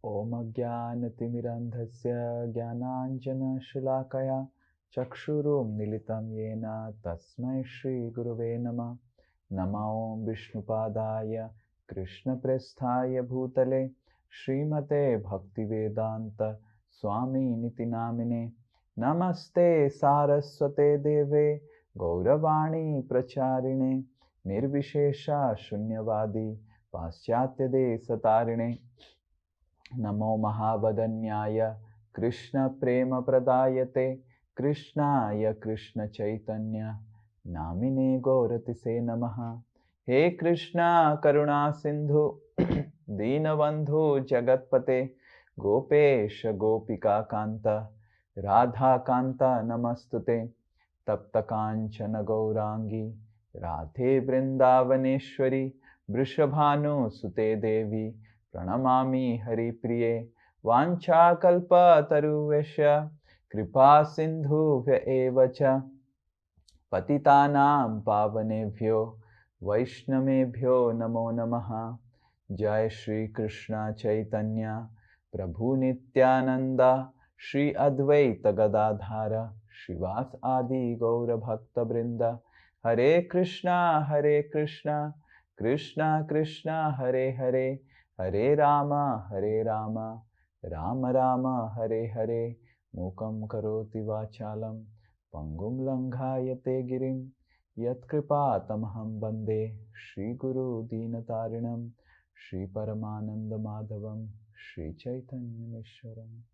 Om Ajnanatimirandhasya Jnananjana Shilakaya Chakshurum Militam Yena Tasmai Shri Guruve Namah. Nama Om Vishnupadaya Krishna Presthaya Bhutale Srimate Bhaktivedanta Swami Niti Namine Namaste Saraswate Deve Gauravani Pracharine Nirvishesha Shunyavadi Paschatya De Satarine Namo Mahavadanyaya Krishna Prema Pradayate Krishnaya Krishna Chaitanya Namine Gauratise Namaha. He Krishna Karuna Sindhu Deenabandhu Jagatpate Gopesha Gopika Kanta Radha Kanta Namastute Tapta Kanchana Gaurangi Radhe Vrindavaneshwari Vrishabhanu Sute Devi Pranamami Hari Priye Vancha Kalpa Taruvesha Kripa Sindhu Evacha Patitanam Pavanebhyo Vaishnamebhyo Namo Namaha. Jai Shri Krishna Chaitanya Prabhu Nityananda Shri Advaita Gadadhara Shivas Adi Gaura Bhakta Brinda. Hare Krishna Krishna Krishna Hare Hare Hare Rama Rama Rama Hare Hare. Mukam karoti vachalam Pangum Langhayate Girim Yat Kripa Tamaham Bande Shri Guru Dinatarinam Shri Paramananda Madhavam Shri Chaitanya Mishwaram.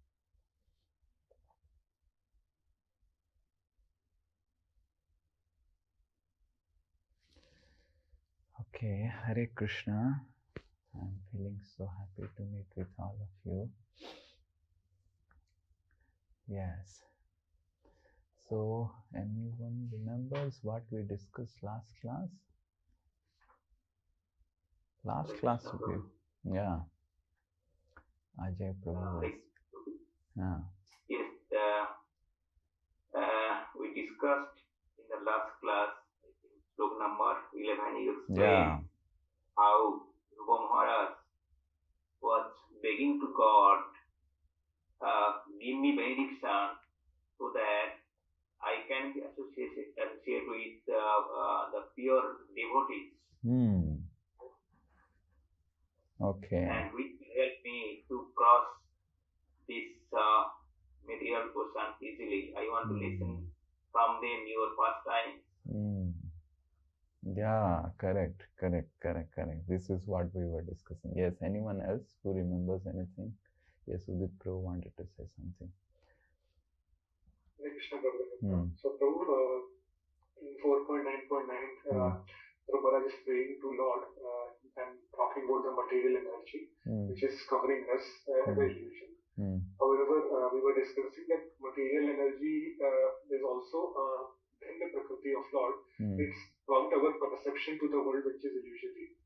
Okay, Hare Krishna. I'm feeling so happy to meet with all of you. Yes. So, anyone remembers what we discussed last class? Last class review. Yeah. Ajay Prabhu was. Yeah. Yes, we discussed in the last class, I think, sloka number 11, you explained how Dhruva Maharaj was begging to God, give me benediction so that I can be associated with the pure devotees. Okay. And which will help me to cross this material ocean easily. I want to listen from them your first time. Yeah, correct. This is what we were discussing. Yes, anyone else who remembers anything? Yes, Udit Prabhu wanted to say something. Hare Krishna Prabhu. So Prabhu, in 4.9.9, Prabhu is praying to Lord and talking about the material energy, which is covering us as an illusion. However, we were discussing that material energy is also in the Prakriti of Lord. It's about our perception to the world, which is illusory.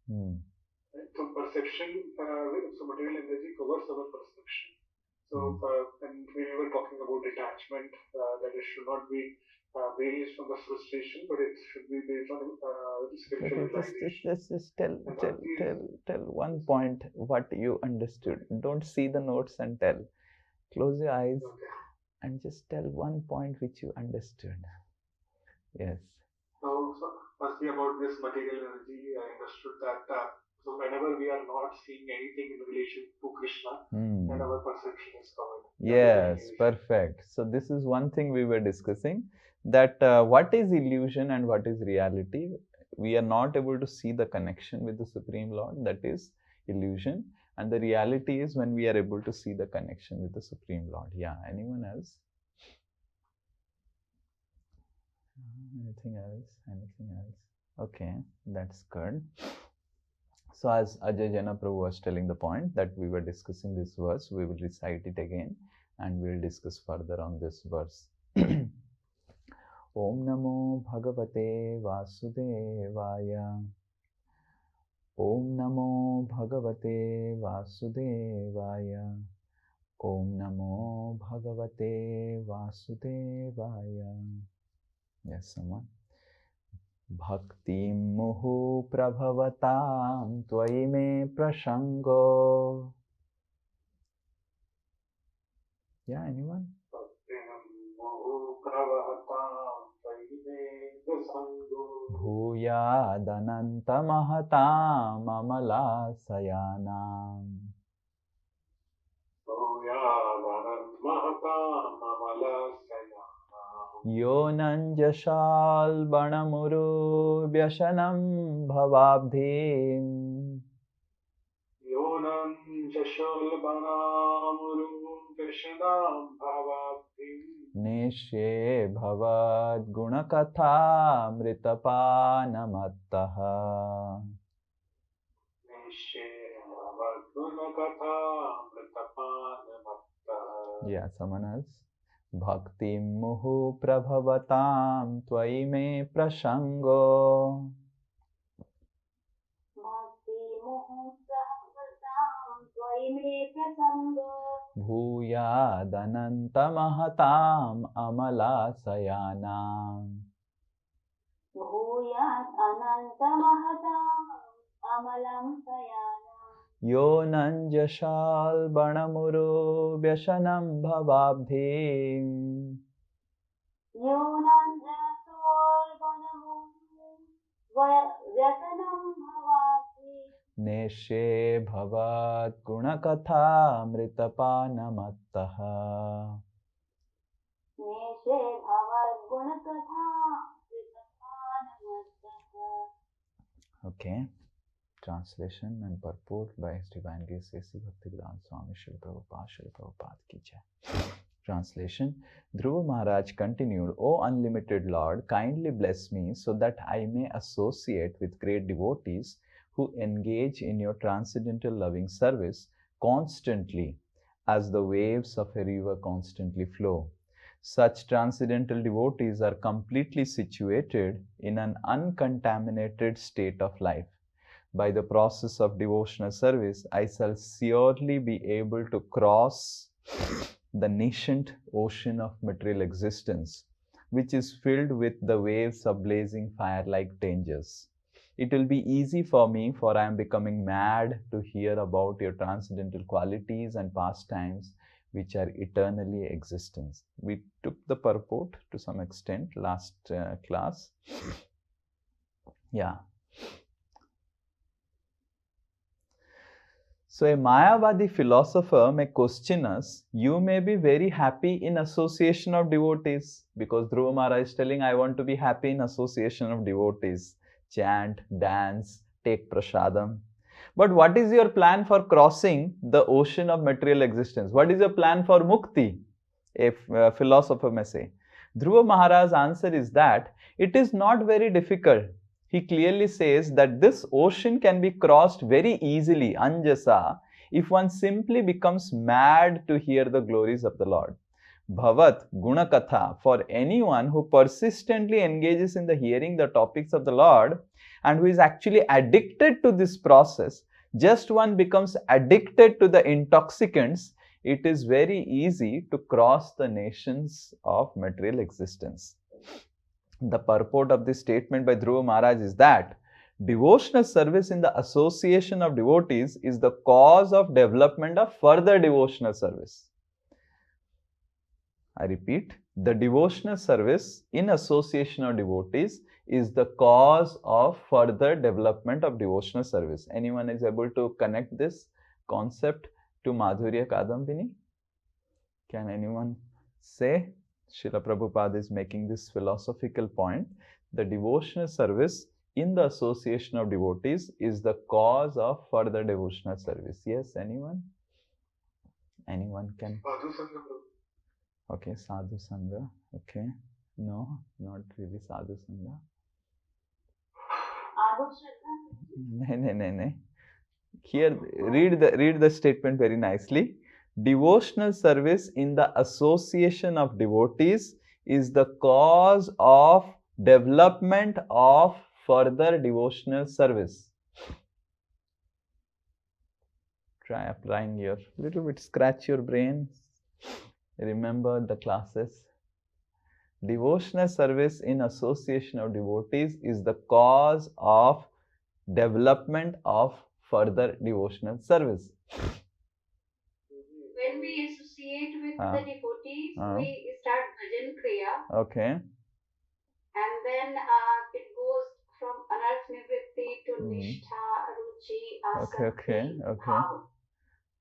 Right? So perception, so material energy covers our perception. So, and we were talking about detachment, that it should not be based on the frustration, but it should be based on spiritual realization. Just tell one point what you understood. Don't see the notes and tell. Close your eyes and just tell one point which you understood. Yes. So firstly about this material energy, I understood that so whenever we are not seeing anything in relation to Krishna, then our perception is covered. Yes, perfect. So this is one thing we were discussing, that what is illusion and what is reality. We are not able to see the connection with the Supreme Lord, that is illusion. And the reality is when we are able to see the connection with the Supreme Lord. Yeah, anyone else? Anything else? Okay, that's good. So as Ajay Jana Prabhu was telling the point that we were discussing this verse, we will recite it again and we'll discuss further on this verse. Om Namo Bhagavate Vasudevaya. Om Namo Bhagavate Vasudevaya. Om Namo Bhagavate Vasudevaya. Yes, someone. Bhakti muhu prabhavatam tvayi me prashango Yeah, anyone? Bhuyadanantamahataam amalasayanam. Yonanjashal banamuru vyashanam bhavabdhim. Nishye bhavad gunakatha mritapanamattaha. Yeah, someone else. Bhakti muhu prabhavatam tvai me prashango. Bhuyadanantamahatam amalasayanam. Yonanjashal banamuru vyashanam bhavabdhim. Neshe bhavad gunakatha mritapanamattaha. Okay. Translation and purport by His Divine Grace A.C. Bhaktivedanta Swami Srila Prabhupada ki jai. Translation. Dhruva Maharaj continued, O unlimited Lord, kindly bless me so that I may associate with great devotees who engage in your transcendental loving service constantly as the waves of a river constantly flow. Such transcendental devotees are completely situated in an uncontaminated state of life. By the process of devotional service, I shall surely be able to cross the nascent ocean of material existence, which is filled with the waves of blazing fire-like dangers. It will be easy for me, for I am becoming mad to hear about your transcendental qualities and pastimes, which are eternally existence. We took the purport to some extent last class. Yeah. So a Mayavadi philosopher may question us, you may be very happy in association of devotees, because Dhruva Maharaj is telling, I want to be happy in association of devotees. Chant, dance, take prasadam. But what is your plan for crossing the ocean of material existence? What is your plan for mukti? A philosopher may say. Dhruva Maharaj's answer is that it is not very difficult. He clearly says that this ocean can be crossed very easily, anjasa, if one simply becomes mad to hear the glories of the Lord. Bhavat Gunakatha, for anyone who persistently engages in the hearing the topics of the Lord and who is actually addicted to this process, just one becomes addicted to the intoxicants, it is very easy to cross the nations of material existence. The purport of this statement by Dhruva Maharaj is that devotional service in the association of devotees is the cause of development of further devotional service. I repeat, the devotional service in association of devotees is the cause of further development of devotional service. Anyone is able to connect this concept to Madhurya Kadambini? Can anyone say? Srila Prabhupada is making this philosophical point. The devotional service in the association of devotees is the cause of further devotional service. Yes, anyone? Anyone can? Sadhu Sangha. Okay, Sadhu Sangha. Okay. No, not really Sadhu Sangha. No. Here, read the statement very nicely. Devotional service in the association of devotees is the cause of development of further devotional service. Try applying your little bit, scratch your brain. Remember the classes. Devotional service in association of devotees is the cause of development of further devotional service. when we associate with the devotees, we start bhajan kriya. Okay. And then it goes from anarth nivritti to nishtha, ruchi, asakti, bhav.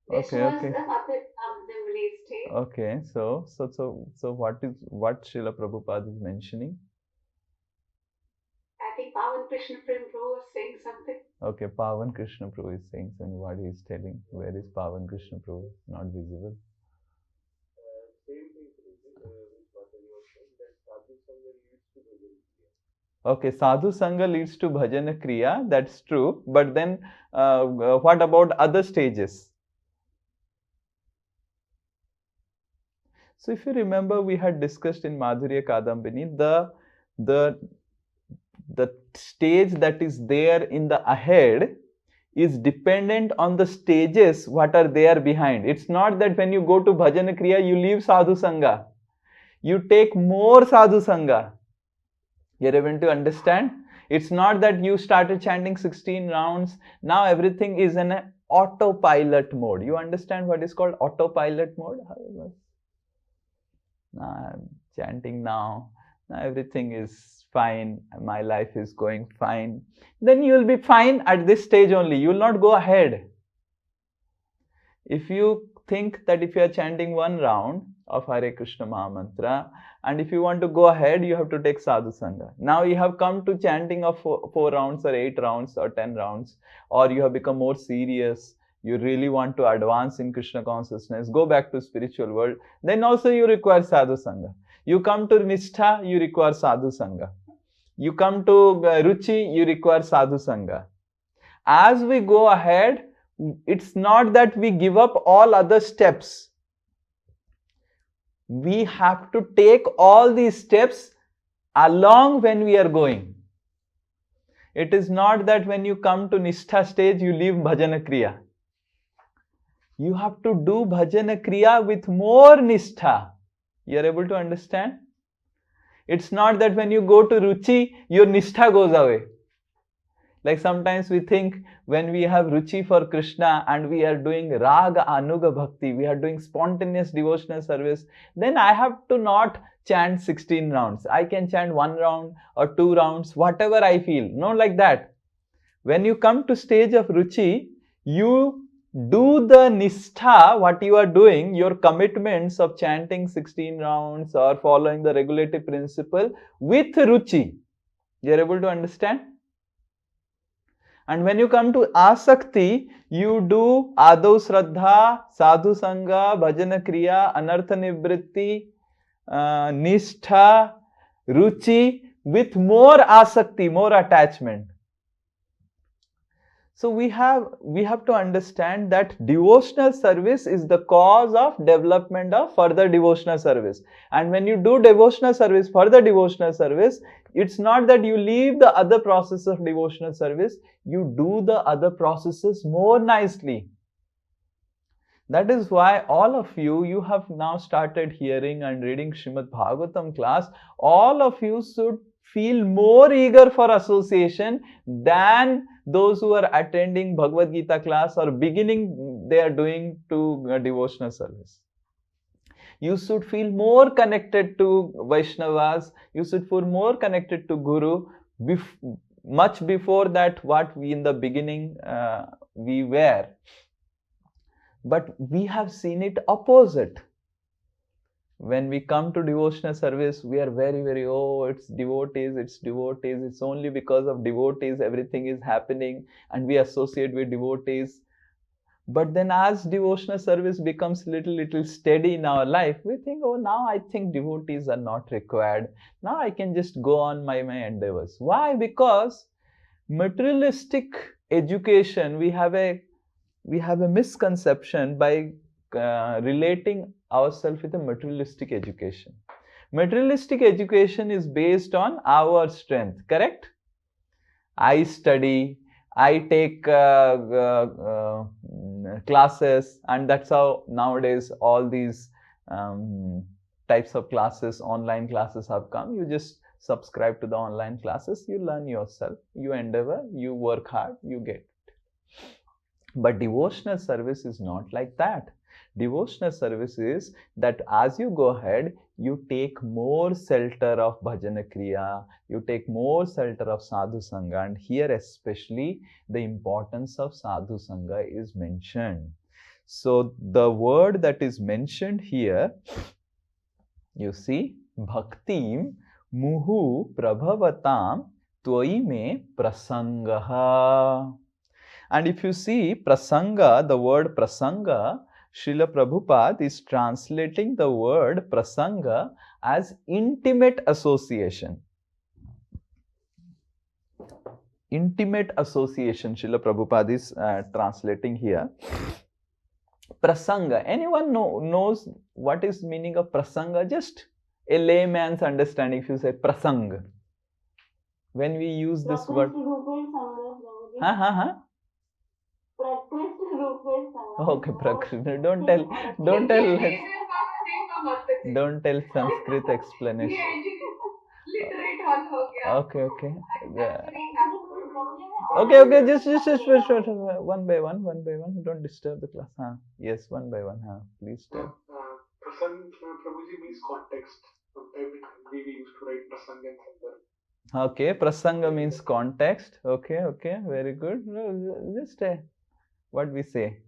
This was the assembly stage. Okay, so what Srila Prabhupada is mentioning? I think Pavan Krishna Prabhu was saying something. Okay, Pavan Krishna Prabhu is saying something. What he is telling? Where is Pavan Krishna Prabhu? Not visible. Same thing which Bhajan was saying, that sadhu sangha leads to bhajan kriya. Okay, sadhu sangha leads to bhajana kriya. That's true. But then, what about other stages? So if you remember, we had discussed in Madhurya Kadambini the stage that is there in the ahead is dependent on the stages what are there behind. It's not that when you go to bhajana kriya you leave sadhu sangha. You take more sadhu sangha. You're able to understand? It's not that you started chanting 16 rounds. Now everything is in an autopilot mode. You understand what is called autopilot mode? I'm chanting now. Now everything is fine. My life is going fine. Then you will be fine at this stage only. You will not go ahead. If you think that if you are chanting one round of Hare Krishna Mahamantra, and if you want to go ahead, you have to take sadhu sangha. Now you have come to chanting of 4 rounds or 8 rounds or 10 rounds, or you have become more serious. You really want to advance in Krishna consciousness, go back to spiritual world, then also you require sadhu sangha. You come to nishtha, you require sadhu sangha. You come to ruchi, you require sadhu sangha. As we go ahead, it's not that we give up all other steps. We have to take all these steps along when we are going. It is not that when you come to nishtha stage, you leave bhajana kriya. You have to do bhajana kriya with more nishtha. You are able to understand? It's not that when you go to ruchi, your nishtha goes away. Like sometimes we think when we have ruchi for Krishna and we are doing raga anuga bhakti, we are doing spontaneous devotional service, then I have to not chant 16 rounds. I can chant 1 round or 2 rounds, whatever I feel. No, like that. When you come to stage of ruchi, you do the nishtha, what you are doing, your commitments of chanting 16 rounds or following the regulative principle with ruchi. You are able to understand? And when you come to asakti, you do adau shraddha, sadhu sangha, bhajana kriya, anartha nivritti, nishtha, ruchi with more asakti, more attachment. So we have to understand that devotional service is the cause of development of further devotional service. And when you do devotional service, further devotional service, it's not that you leave the other process of devotional service, you do the other processes more nicely. That is why all of you have now started hearing and reading Srimad Bhagavatam class. All of you should feel more eager for association than those who are attending Bhagavad Gita class or beginning they are doing to devotional service. You should feel more connected to Vaishnavas. You should feel more connected to Guru much before that what we in the beginning we were. But we have seen it opposite. When we come to devotional service, we are very, it's devotees, it's only because of devotees everything is happening and we associate with devotees. But then as devotional service becomes little steady in our life, we think, oh, now I think devotees are not required. Now I can just go on my endeavors. Why? Because materialistic education, we have a misconception by relating ourselves with a materialistic education. Materialistic education is based on our strength, correct? I study, I take classes, and that's how nowadays all these types of classes, online classes have come. You just subscribe to the online classes, you learn yourself, you endeavor, you work hard, you get it. But devotional service is not like that. Devotional service is that as you go ahead, you take more shelter of bhajana kriya, you take more shelter of sadhu sangha, and here especially the importance of sadhu sangha is mentioned. So the word that is mentioned here, you see, bhaktim muhu prabhavatam tvai me prasangaha. And if you see prasanga, the word prasanga, Srila Prabhupada is translating the word prasanga as intimate association. Intimate association, Srila Prabhupada is translating here. Prasanga. Anyone knows what is meaning of prasanga? Just a layman's understanding if you say prasanga. When we use this word. Okay, don't tell Sanskrit explanation. Okay. Okay, just one by one. Don't disturb the class. Yes, one by one. Please tell. Prabhuji means context. Sometimes we used to write prasanga and sandarbha. Okay, prasanga means context. Okay, very good. Just what we say.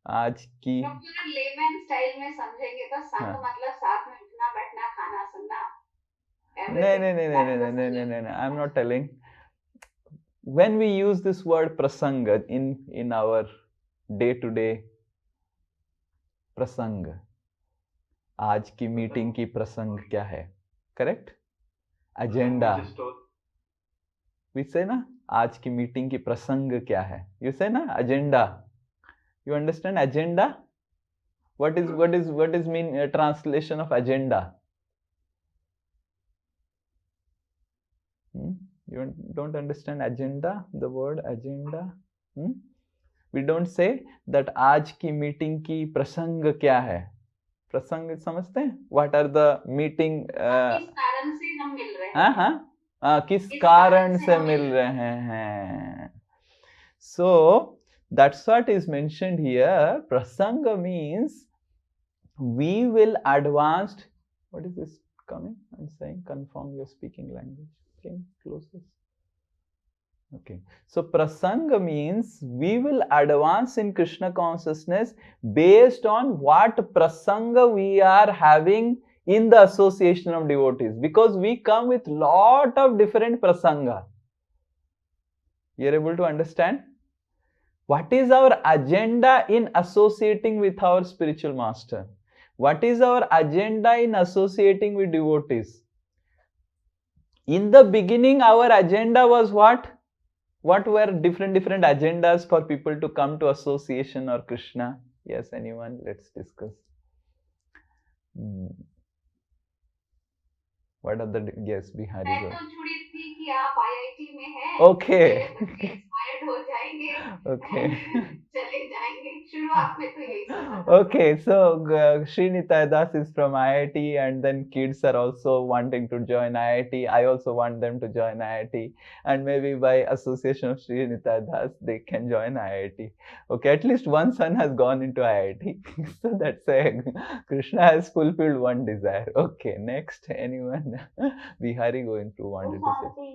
आज की lemon style में समझेंगे तो संग मतलब साथ में उठना बैठना खाना सुनना. No. I'm not telling. When we use this word prasanga in our day-to-day prasang, आज की मीटिंग की प्रसंग क्या है? Correct? Agenda. We say na, आज की मीटिंग की प्रसंग क्या है? You say na, agenda. You understand agenda? What is mean translation of agenda? You don't understand agenda, the word agenda? We don't say that आज की मीटिंग की प्रसंग क्या है? प्रसंग समझते हैं? What are the meeting? किस कारण से हम मिल रहे हैं? किस कारण से मिल रहे हैं? So that's what is mentioned here. Prasanga means we will advance. What is this coming? I'm saying confirm your speaking language. Came closest. Okay. So prasanga means we will advance in Krishna consciousness based on what prasanga we are having in the association of devotees. Because we come with lot of different prasanga. You are able to understand? What is our agenda in associating with our spiritual master? What is our agenda in associating with devotees? In the beginning, our agenda was what? What were different agendas for people to come to association or Krishna? Yes, anyone? Let's discuss. What are the yes, Bihari? मैं तो जुड़ी थी कि आप IIT में हैं. Okay. Inspired हो जाएंगे. Okay. चले जाएंगे. शुरुआत में तो यही था. Okay, so Srinitaya Das is from IIT, and then kids are also wanting to join IIT. I also want them to join IIT, and maybe by association of Srinitaya Das, they can join IIT. Okay, at least one son has gone into IIT. So that's a Krishna has fulfilled one desire. Okay, next, anyone? Bihari going to wanted to say.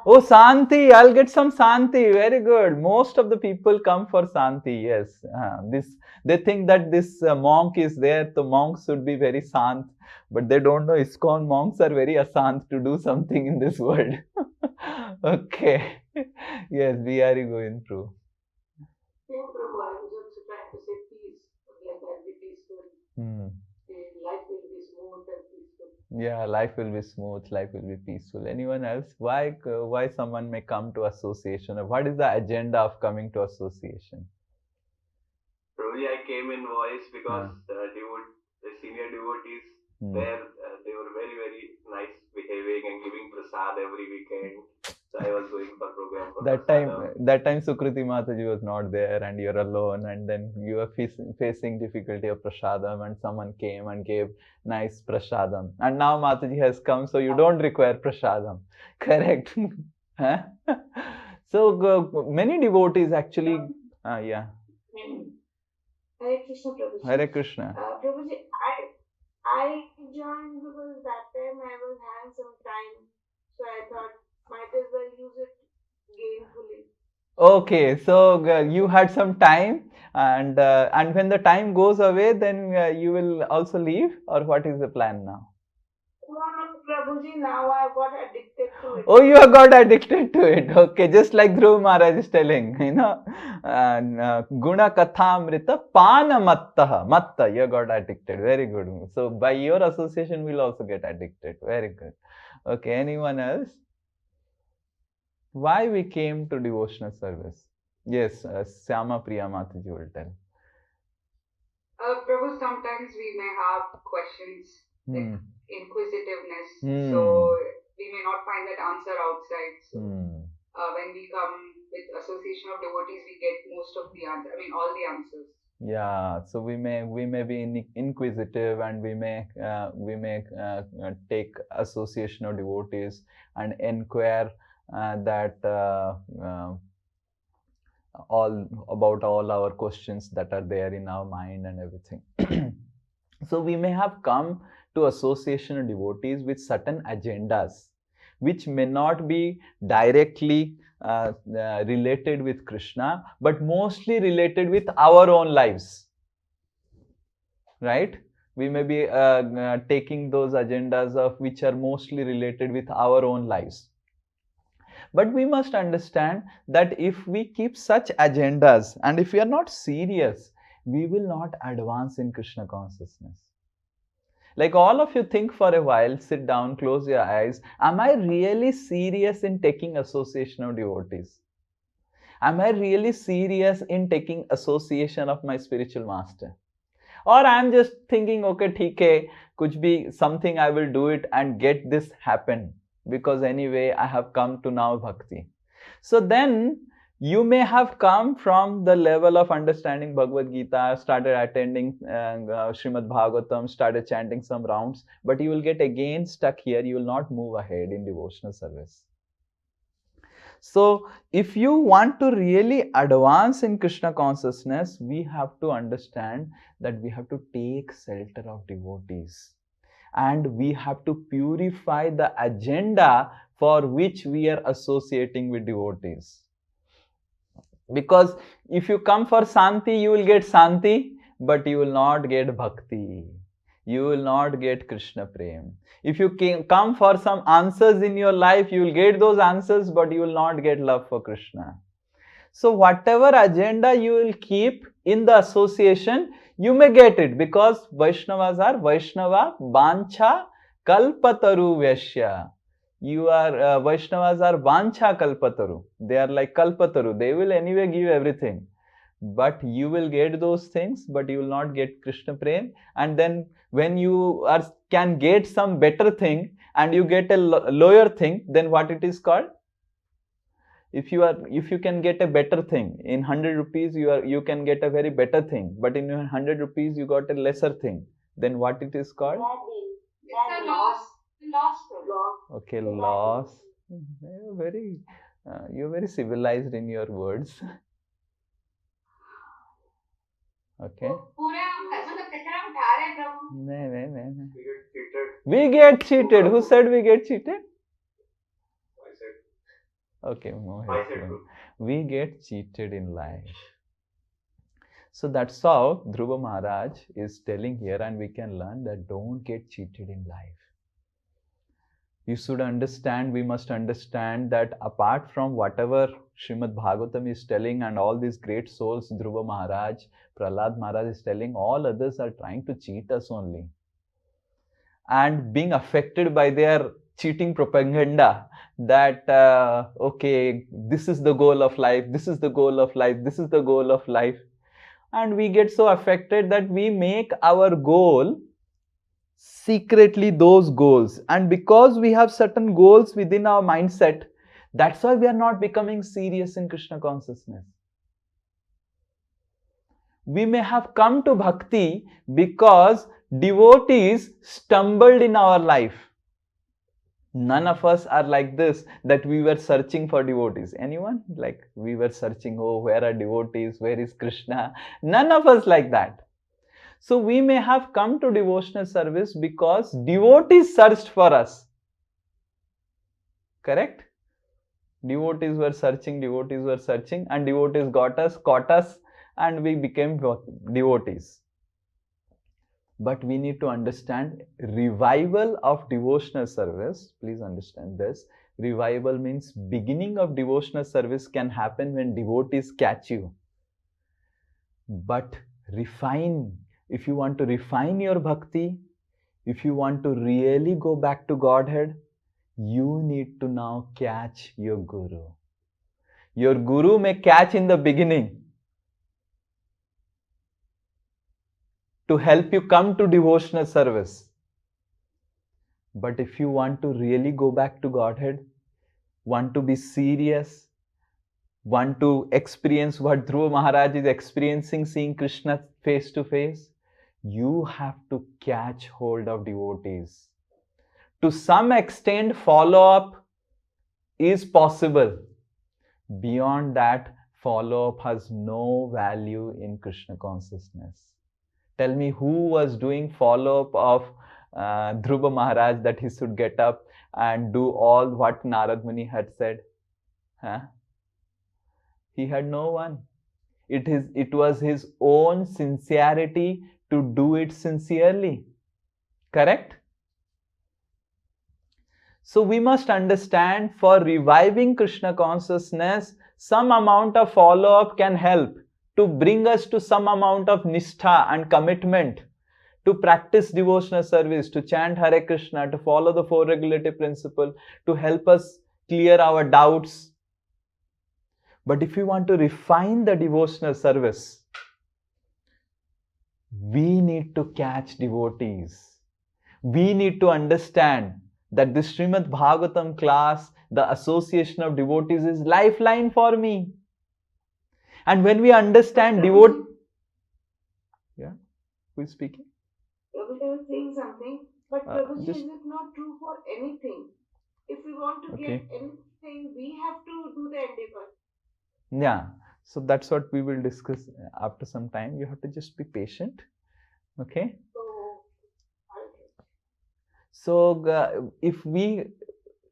Oh, Santi, I'll get some Santi. Very good. Most of the people come for Santi. Yes, they think that this monk is there. The monks should be very sant, but they don't know ISKCON monks are very asant to do something in this world. Okay. Yes, Bihari going through. Yeah, life will be smooth, life will be peaceful. Anyone else? Why someone may come to association? What is the agenda of coming to association? Probably I came in voice because the senior devotees there, they were very, very nice behaving and giving prasad every weekend. So I was going for program for that time Sukriti Mataji was not there and you're alone, and then you were facing difficulty of prasadam, and someone came and gave nice prasadam, and now Mataji has come, so you don't require prasadam. Correct? Huh? So many devotees actually, yeah. Hare Krishna, Prabhuji. Hare Krishna. Prabhuji, I joined because that time I was having some time, so I thought might as well use it gainfully. Okay, so you had some time, and when the time goes away, then you will also leave, or what is the plan now? No, Prabhuji, now I got addicted to it. Oh, you have got addicted to it. Okay, just like Dhruva Maharaj is telling, Guna Kathamrita Pana Matta, you got addicted. Very good. So, by your association, we'll also get addicted. Very good. Okay, anyone else? Why we came to devotional service? Yes, Syama Priya Mataji will tell. Prabhu, sometimes we may have questions, like inquisitiveness, so we may not find that answer outside. So when we come with association of devotees, we get most of the answers. I mean, all the answers. Yeah, so we may be inquisitive, and we may take association of devotees and inquire all about all our questions that are there in our mind and everything. So we may have come to association of devotees with certain agendas which may not be directly related with Krishna, but mostly related with our own lives, right? We may be taking those agendas of which are mostly related with our own lives. But we must understand that if we keep such agendas and if we are not serious, we will not advance in Krishna consciousness. Like, all of you think for a while, sit down, close your eyes. Am I really serious in taking association of devotees? Am I really serious in taking association of my spiritual master? Or I am just thinking, okay, theek hai, kuch bhi, something I will do it and get this happen, because anyway I have come to now bhakti. So then you may have come from the level of understanding Bhagavad Gita, started attending Srimad Bhagavatam, started chanting some rounds, but you will get again stuck here. You will not move ahead in devotional service. So if you want to really advance in Krishna consciousness, we have to understand that we have to take shelter of devotees. And we have to purify the agenda for which we are associating with devotees. Because if you come for Santi, you will get Santi, but you will not get Bhakti. You will not get Krishna Prem. If you come for some answers in your life, you will get those answers, but you will not get love for Krishna. So whatever agenda you will keep in the association, you may get it, because Vaishnavas are Vaishnava Bancha Kalpataru Vyashya. You are Vaishnavas are Vancha Kalpataru. They are like Kalpataru. They will anyway give everything. But you will get those things, but you will not get Krishna Prem. And then when you can get some better thing and you get a lower thing, then what it is called? If you can get a better thing, in 100 rupees you can get a very better thing, but in 100 rupees you got a lesser thing, then what it is called? It's a loss. Okay, loss. You're very civilized in your words. Okay. No. We get cheated. Who said we get cheated? I said. Okay, we get cheated in life. So that's how Dhruva Maharaj is telling here, and we can learn that don't get cheated in life. You should understand, we must understand that apart from whatever Srimad Bhagavatam is telling and all these great souls, Dhruva Maharaj, Prahlad Maharaj is telling, all others are trying to cheat us only. And being affected by their cheating propaganda that, okay, this is the goal of life, this is the goal of life, this is the goal of life. And we get so affected that we make our goal secretly those goals. And because we have certain goals within our mindset, that's why we are not becoming serious in Krishna consciousness. We may have come to bhakti because devotees stumbled in our life. None of us are like this, that we were searching for devotees. Anyone? Like we were searching, oh, where are devotees? Where is Krishna? None of us like that. So we may have come to devotional service because devotees searched for us. Correct? Devotees were searching, and devotees got us, caught us, and we became devotees. But we need to understand revival of devotional service. Please understand this. Revival means beginning of devotional service can happen when devotees catch you. But if you want to refine your bhakti, if you want to really go back to Godhead, you need to now catch your guru. Your guru may catch in the beginning to help you come to devotional service. But if you want to really go back to Godhead, want to be serious, want to experience what Dhruva Maharaj is experiencing, seeing Krishna face to face, you have to catch hold of devotees. To some extent, follow-up is possible. Beyond that, follow-up has no value in Krishna consciousness. Tell me who was doing follow-up of Dhruva Maharaj, that he should get up and do all what Narad Muni had said? Huh? He had no one. It was his own sincerity to do it sincerely. Correct? So we must understand, for reviving Krishna consciousness, some amount of follow-up can help to bring us to some amount of nishtha and commitment to practice devotional service, to chant Hare Krishna, to follow the four regulative principles, to help us clear our doubts. But if we want to refine the devotional service, we need to catch devotees. We need to understand that the Srimad Bhagavatam class, the association of devotees, is lifeline for me. And when we understand devotee... Yeah? Who is speaking? Prabhuji was saying something, but Prabhuji, is it not true for anything? If we want to get anything, we have to do the endeavor. Yeah. So that's what we will discuss after some time. You have to just be patient. Okay? So if we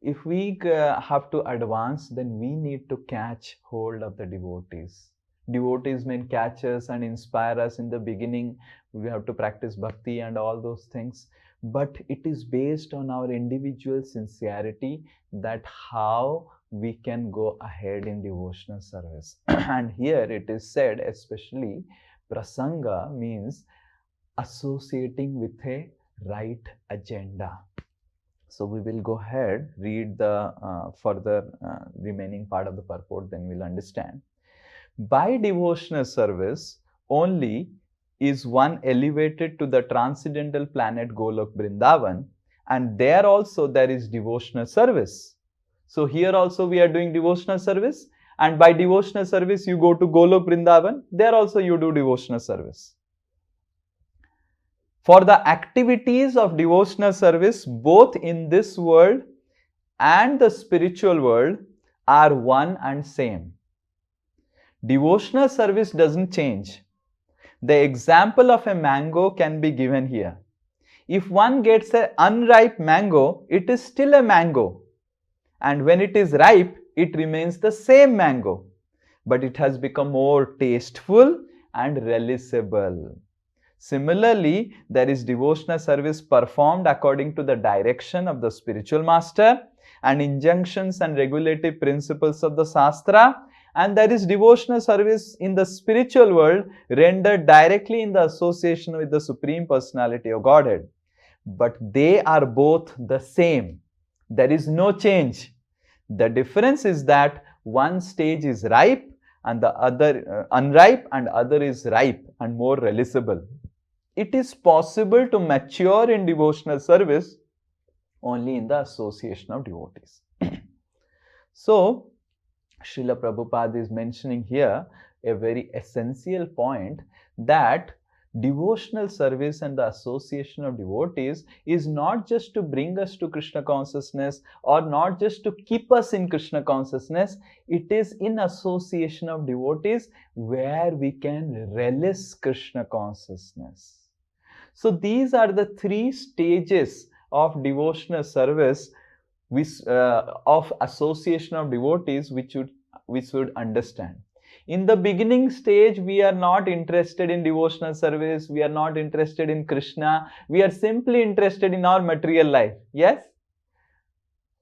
have to advance, then we need to catch hold of the devotees. Devotees may catch us and inspire us in the beginning. We have to practice bhakti and all those things. But it is based on our individual sincerity that how we can go ahead in devotional service. And here it is said, especially prasanga means associating with a right agenda. So we will go ahead, read the further remaining part of the purport, then we'll understand. By devotional service only is one elevated to the transcendental planet Golok Vrindavan, and there also there is devotional service. So here also we are doing devotional service, and by devotional service you go to Golok Vrindavan, there also you do devotional service. For the activities of devotional service, both in this world and the spiritual world, are one and same. Devotional service doesn't change. The example of a mango can be given here. If one gets an unripe mango, it is still a mango. And when it is ripe, it remains the same mango. But it has become more tasteful and relishable. Similarly, there is devotional service performed according to the direction of the spiritual master and injunctions and regulative principles of the Shastra. And there is devotional service in the spiritual world rendered directly in the association with the Supreme Personality of Godhead. But they are both the same. There is no change. The difference is that one stage is ripe and the other unripe, and other is ripe and more relishable. It is possible to mature in devotional service only in the association of devotees. So, Srila Prabhupada is mentioning here a very essential point, that Devotional service and the association of devotees is not just to bring us to Krishna consciousness or not just to keep us in Krishna consciousness. It is in association of devotees where we can relish Krishna consciousness. So these are the three stages of devotional service of association of devotees which we should understand. In the beginning stage, we are not interested in devotional service. We are not interested in Krishna. We are simply interested in our material life. Yes?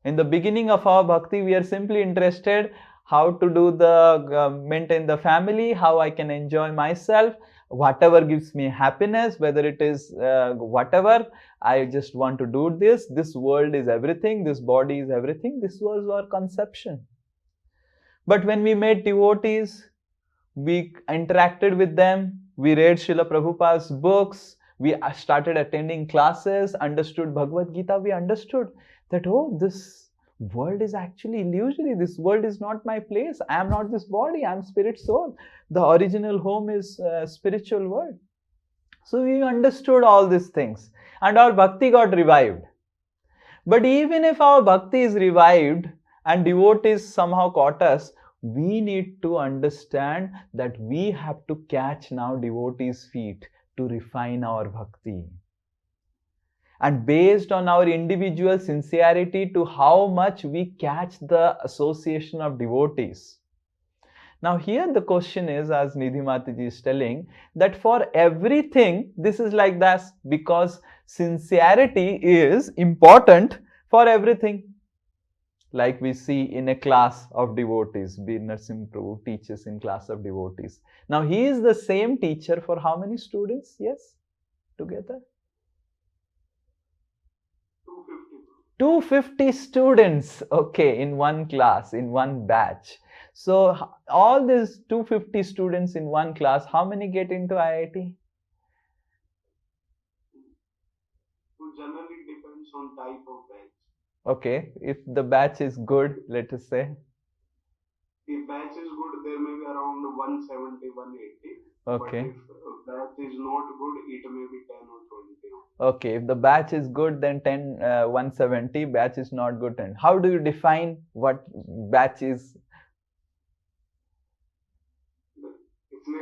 In the beginning of our bhakti, we are simply interested how to do the maintain the family, how I can enjoy myself, whatever gives me happiness, whether it is whatever, I just want to do this. This world is everything. This body is everything. This was our conception. But when we met devotees, we interacted with them, we read Srila Prabhupada's books, we started attending classes, understood Bhagavad Gita, we understood that, oh, this world is actually illusory. This world is not my place. I am not this body. I am spirit soul. The original home is spiritual world. So we understood all these things and our bhakti got revived. But even if our bhakti is revived and devotees somehow caught us, we need to understand that we have to catch now devotees' feet to refine our bhakti. And based on our individual sincerity to how much we catch the association of devotees. Now here the question is, as Nidhi Mataji is telling, that for everything this is like that because sincerity is important for everything. Like we see in a class of devotees, Bir Narsim Prabhu teaches in class of devotees. Now he is the same teacher for how many students? Yes, together? 250 students, okay, in one class, in one batch. So all these 250 students in one class, how many get into IIT? So generally depends on type of batch. Okay, if the batch is good, let us say. If batch is good, there may be around 170, 180. Okay. But if batch is not good, it may be 10 or 20. Okay, if the batch is good, then 170, batch is not good, 10. How do you define what batch is?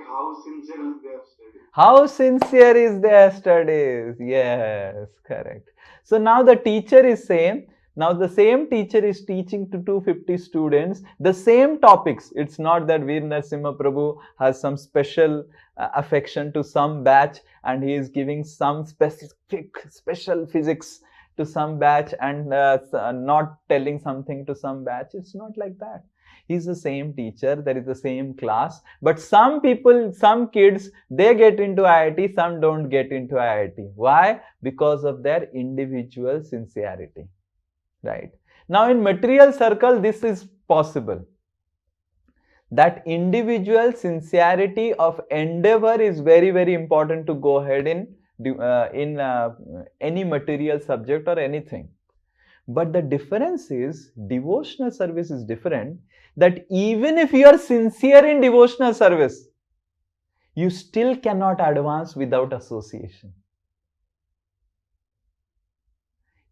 How sincere is their study? How sincere is their studies? Yes, correct. So now the teacher is same. Now the same teacher is teaching to 250 students the same topics. It's not that Veer Narasimha Prabhu has some special affection to some batch and he is giving some special physics to some batch and not telling something to some batch. It's not like that. He's the same teacher, there is the same class, but some people, some kids, they get into IIT, some don't get into IIT. Why? Because of their individual sincerity. Right. Now in material circle, this is possible. That individual sincerity of endeavor is very, very important to go ahead in any material subject or anything. But the difference is, devotional service is different, that even if you are sincere in devotional service, you still cannot advance without association.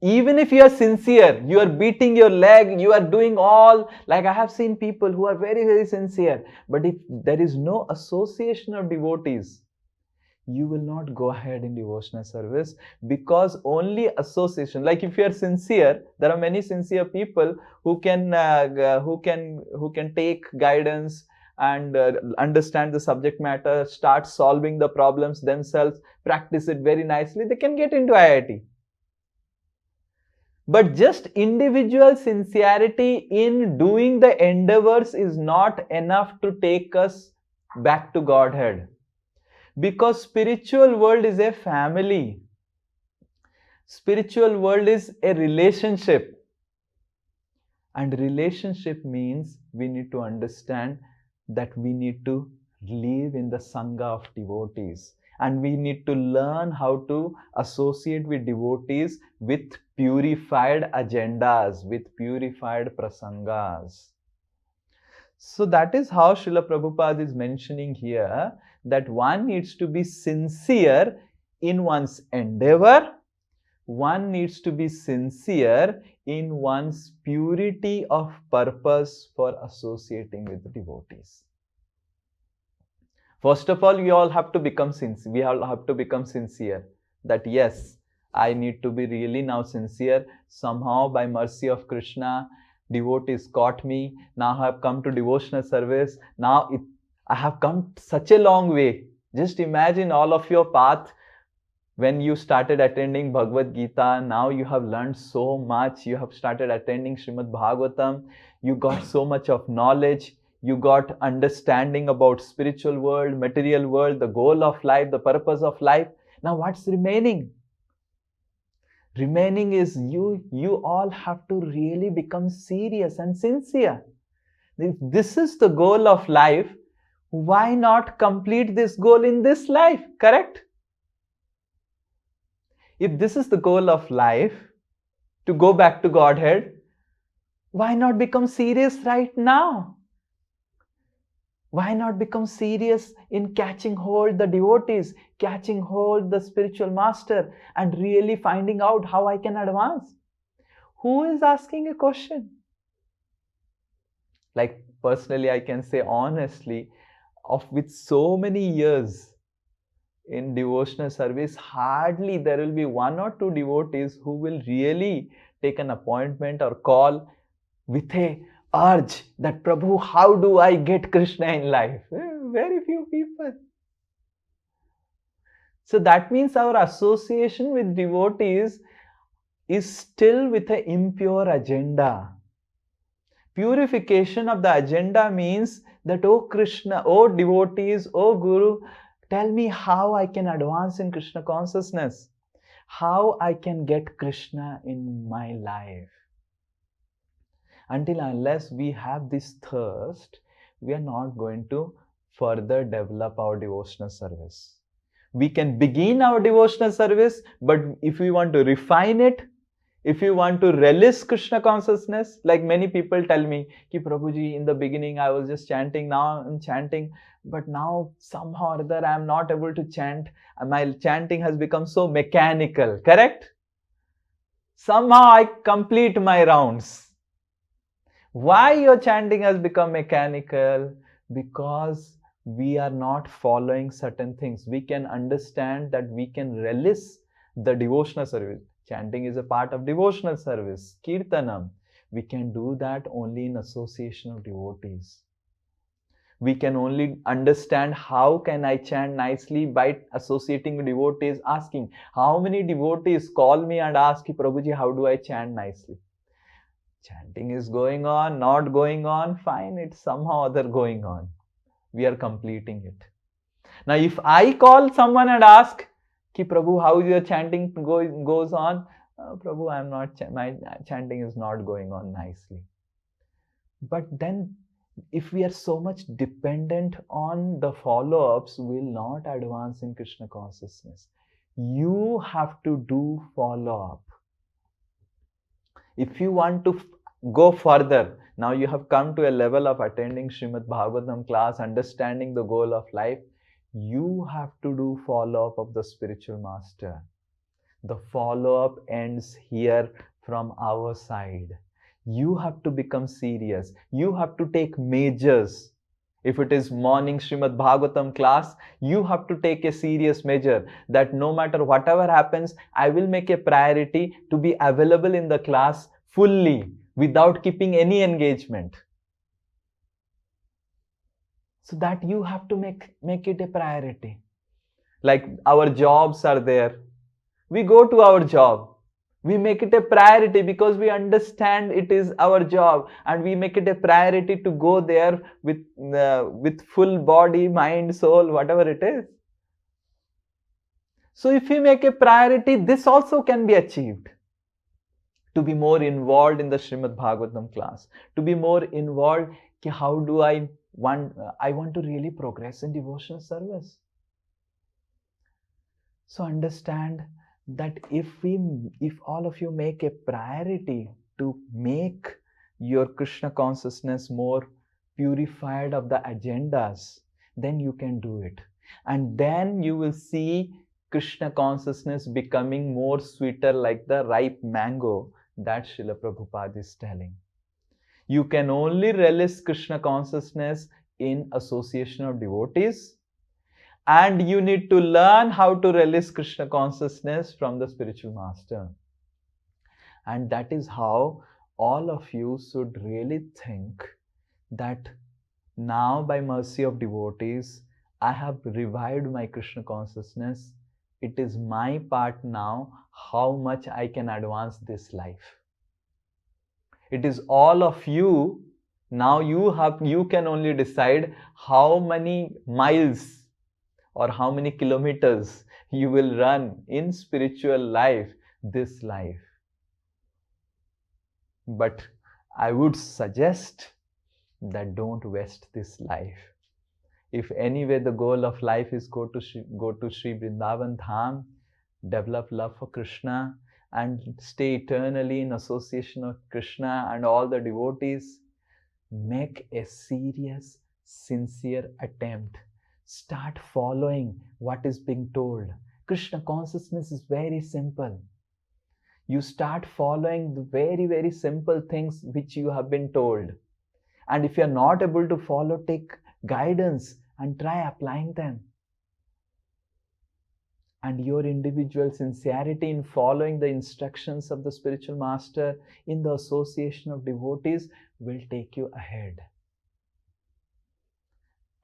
Even if you are sincere, you are beating your leg, you are doing all, like I have seen people who are very, very sincere, but if there is no association of devotees, you will not go ahead in devotional service, because only association, like if you are sincere, there are many sincere people who can take guidance and understand the subject matter, start solving the problems themselves, practice it very nicely, they can get into IIT. But just individual sincerity in doing the endeavors is not enough to take us back to Godhead. Because spiritual world is a family. Spiritual world is a relationship. And relationship means we need to understand that we need to live in the Sangha of devotees. And we need to learn how to associate with devotees with purified agendas, with purified prasangas. So that is how Srila Prabhupada is mentioning here that one needs to be sincere in one's endeavor. One needs to be sincere in one's purity of purpose for associating with the devotees. First of all, we all have to become sincere. We all have to become sincere that yes, I need to be really now sincere. Somehow, by mercy of Krishna, devotees caught me. Now I have come to devotional service. Now I have come such a long way. Just imagine all of your path when you started attending Bhagavad Gita. Now you have learned so much. You have started attending Srimad Bhagavatam. You got so much of knowledge. You got understanding about spiritual world, material world, the goal of life, the purpose of life. Now what's remaining? Remaining is you all have to really become serious and sincere. If this is the goal of life, why not complete this goal in this life? Correct? If this is the goal of life, to go back to Godhead, why not become serious right now? Why not become serious in catching hold the devotees, catching hold the spiritual master, and really finding out how I can advance? Who is asking a question? Like personally, I can say honestly, with so many years in devotional service, hardly there will be one or two devotees who will really take an appointment or call with a urge that Prabhu, how do I get Krishna in life? Very few people. So that means our association with devotees is still with an impure agenda. Purification of the agenda means that, oh Krishna, oh devotees, oh Guru, tell me how I can advance in Krishna consciousness, how I can get Krishna in my life. Until unless we have this thirst, we are not going to further develop our devotional service. We can begin our devotional service, but if we want to refine it, if you want to relish Krishna consciousness, like many people tell me, Ki Prabhuji, in the beginning I was just chanting, now I'm chanting, but now somehow or other I am not able to chant. My chanting has become so mechanical, correct? Somehow I complete my rounds. Why your chanting has become mechanical? Because we are not following certain things. We can understand that we can relish the devotional service. Chanting is a part of devotional service, Kirtanam. We can do that only in association of devotees. We can only understand how can I chant nicely by associating with devotees, asking. How many devotees call me and ask, Prabhuji, how do I chant nicely? Chanting is going on, not going on, fine, it's somehow other going on. We are completing it. Now, if I call someone and ask, Ki Prabhu, how is your chanting goes on? Prabhu, I am not, my chanting is not going on nicely. But then, if we are so much dependent on the follow-ups, we will not advance in Krishna consciousness. You have to do follow-up. If you want to go further, now you have come to a level of attending Srimad Bhagavatam class, understanding the goal of life, you have to do follow-up of the spiritual master. The follow-up ends here from our side. You have to become serious. You have to take measures. If it is morning Srimad Bhagavatam class, you have to take a serious measure that no matter whatever happens, I will make a priority to be available in the class fully without keeping any engagement. So that you have to make it a priority. Like our jobs are there. We go to our job. We make it a priority because we understand it is our job, and we make it a priority to go there with full body, mind, soul, whatever it is. So if we make a priority, this also can be achieved. To be more involved in the Srimad Bhagavatam class, to be more involved, how do I want to really progress in devotional service. So understand that if all of you make a priority to make your Krishna consciousness more purified of the agendas, then you can do it. And then you will see Krishna consciousness becoming more sweeter like the ripe mango that Srila Prabhupada is telling. You can only relish Krishna consciousness in association of devotees, and you need to learn how to relish Krishna consciousness from the spiritual master. And that is how all of you should really think that now, by mercy of devotees, I have revived my Krishna consciousness. It is my part now how much I can advance this life. It is all of you. Now you can only decide how many miles or how many kilometers you will run in spiritual life, this life. But I would suggest that don't waste this life. If anyway the goal of life is go to Sri Vrindavan Dham, develop love for Krishna and stay eternally in association of Krishna and all the devotees, make a serious, sincere attempt. Start following what is being told. Krishna consciousness is very simple. You start following the very, very simple things which you have been told. And if you are not able to follow, take guidance and try applying them. And your individual sincerity in following the instructions of the spiritual master in the association of devotees will take you ahead.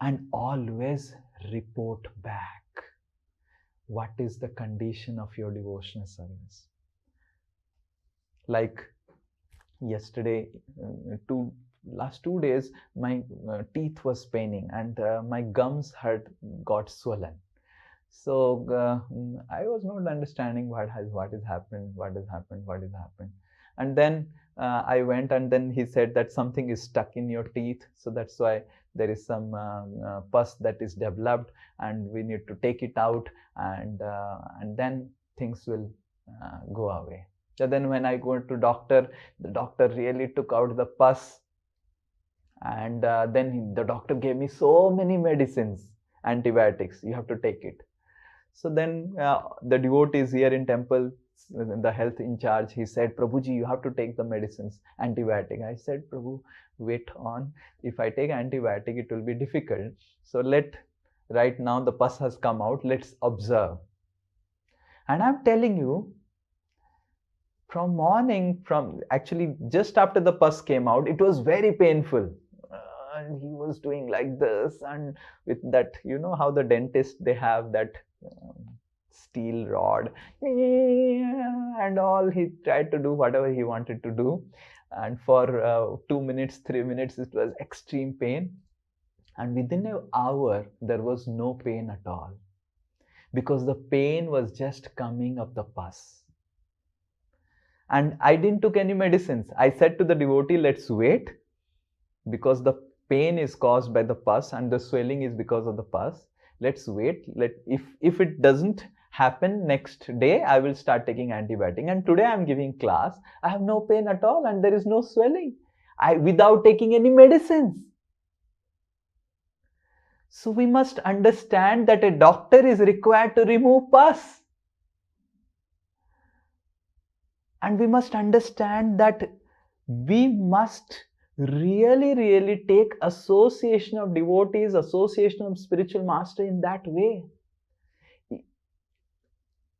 And always report back. What is the condition of your devotional service? Like yesterday, last 2 days, my teeth was paining and my gums had got swollen. So I was not understanding what is happened. And then I went, and then he said that something is stuck in your teeth. So that's why there is some pus that is developed, and we need to take it out, and then things will go away. So then when I go to doctor, the doctor really took out the pus, and then the doctor gave me so many medicines, antibiotics. You have to take it. So then the devotees here in temple, the health in charge, he said, Prabhuji, you have to take the medicines, antibiotic. I said, Prabhu, wait on. If I take antibiotic, it will be difficult. So right now the pus has come out, let's observe. And I'm telling you, from morning, actually just after the pus came out, it was very painful. And he was doing like this, and with that, you know how the dentist, they have that steel rod and all. He tried to do whatever he wanted to do, and for 2 minutes, 3 minutes, it was extreme pain. And within an hour, there was no pain at all, because the pain was just coming of the pus. And I didn't took any medicines. I said to the devotee, let's wait, because the pain is caused by the pus and the swelling is because of the pus. Let's wait. If it doesn't happen next day, I will start taking antibiotic. And today I'm giving class. I have no pain at all and there is no swelling. Without taking any medicines. So we must understand that a doctor is required to remove pus. And we must understand that we must really take association of devotees, association of spiritual master in that way.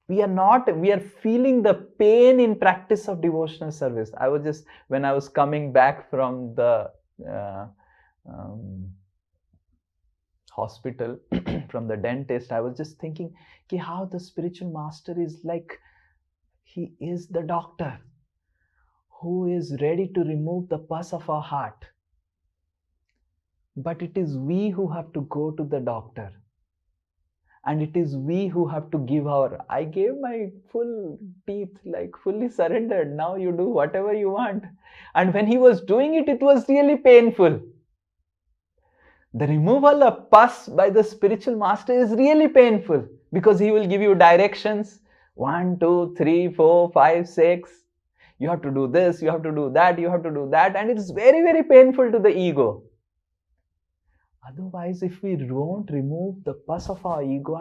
We are feeling the pain in practice of devotional service. When I was coming back from the hospital, from the dentist, I was just thinking how the spiritual master is like, he is the doctor who is ready to remove the pus of our heart. But it is we who have to go to the doctor. And it is we who have to give I gave my full teeth, like fully surrendered. Now you do whatever you want. And when he was doing it, it was really painful. The removal of pus by the spiritual master is really painful, because he will give you directions. 1, 2, 3, 4, 5, 6. You have to do this, you have to do that, you have to do that. And it is very, very painful to the ego. Otherwise, if we don't remove the pus of our ego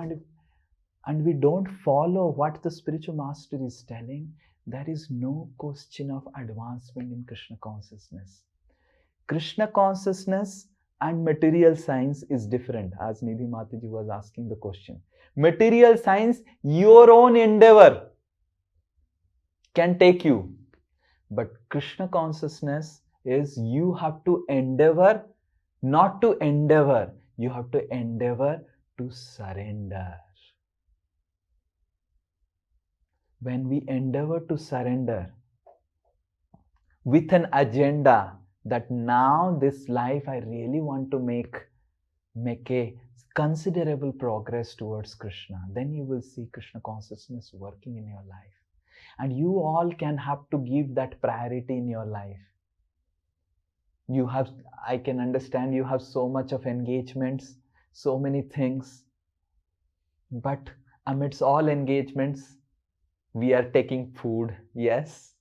and we don't follow what the spiritual master is telling, there is no question of advancement in Krishna consciousness. Krishna consciousness and material science is different, as Nidhi Mataji was asking the question. Material science, your own endeavor can take you. But Krishna consciousness is you have to endeavor, not to endeavor. You have to endeavor to surrender. When we endeavor to surrender with an agenda that now this life I really want to make a considerable progress towards Krishna, then you will see Krishna consciousness working in your life. And you all can have to give that priority in your life. I can understand you have so much of engagements, so many things. But amidst all engagements, we are taking food, yes.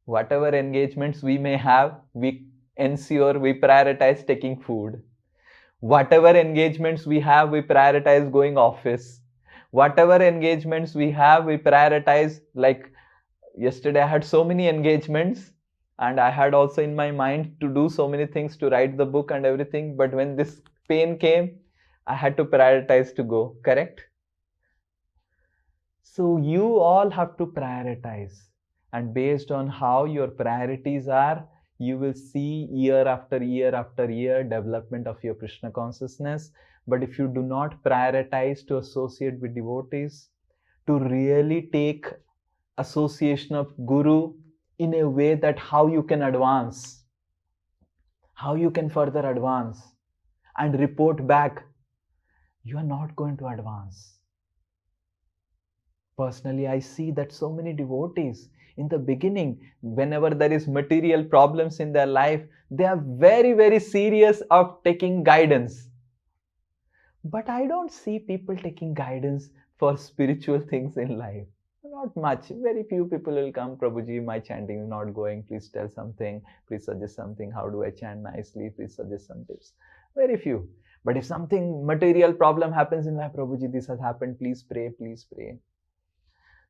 Whatever engagements we may have, we ensure we prioritize taking food. Whatever engagements we have, we prioritize going office. Whatever engagements we have, we prioritize, like yesterday I had so many engagements and I had also in my mind to do so many things, to write the book and everything. But when this pain came, I had to prioritize to go, correct? So you all have to prioritize. And based on how your priorities are, you will see year after year after year development of your Krishna consciousness. But if you do not prioritize to associate with devotees, to really take association of Guru in a way that how you can advance, how you can further advance and report back, you are not going to advance. Personally, I see that so many devotees in the beginning, whenever there is material problems in their life, they are very, very serious of taking guidance. But I don't see people taking guidance for spiritual things in life. Not much. Very few people will come, Prabhuji, my chanting is not going. Please tell something. Please suggest something. How do I chant nicely? Please suggest some tips. Very few. But if something material problem happens in life, Prabhuji, this has happened. Please pray. Please pray.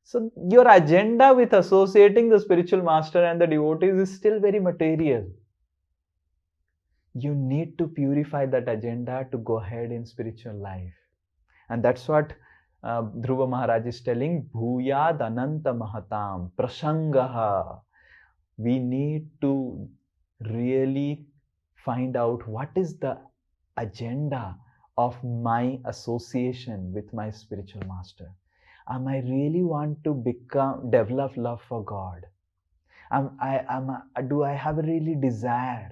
So your agenda with associating the spiritual master and the devotees is still very material. You need to purify that agenda to go ahead in spiritual life. And that's what Dhruva Maharaj is telling, Bhuyad Ananta Mahatam Prasangaha. We need to really find out what is the agenda of my association with my spiritual master. Am I really want to develop love for God? Do I have a really desire?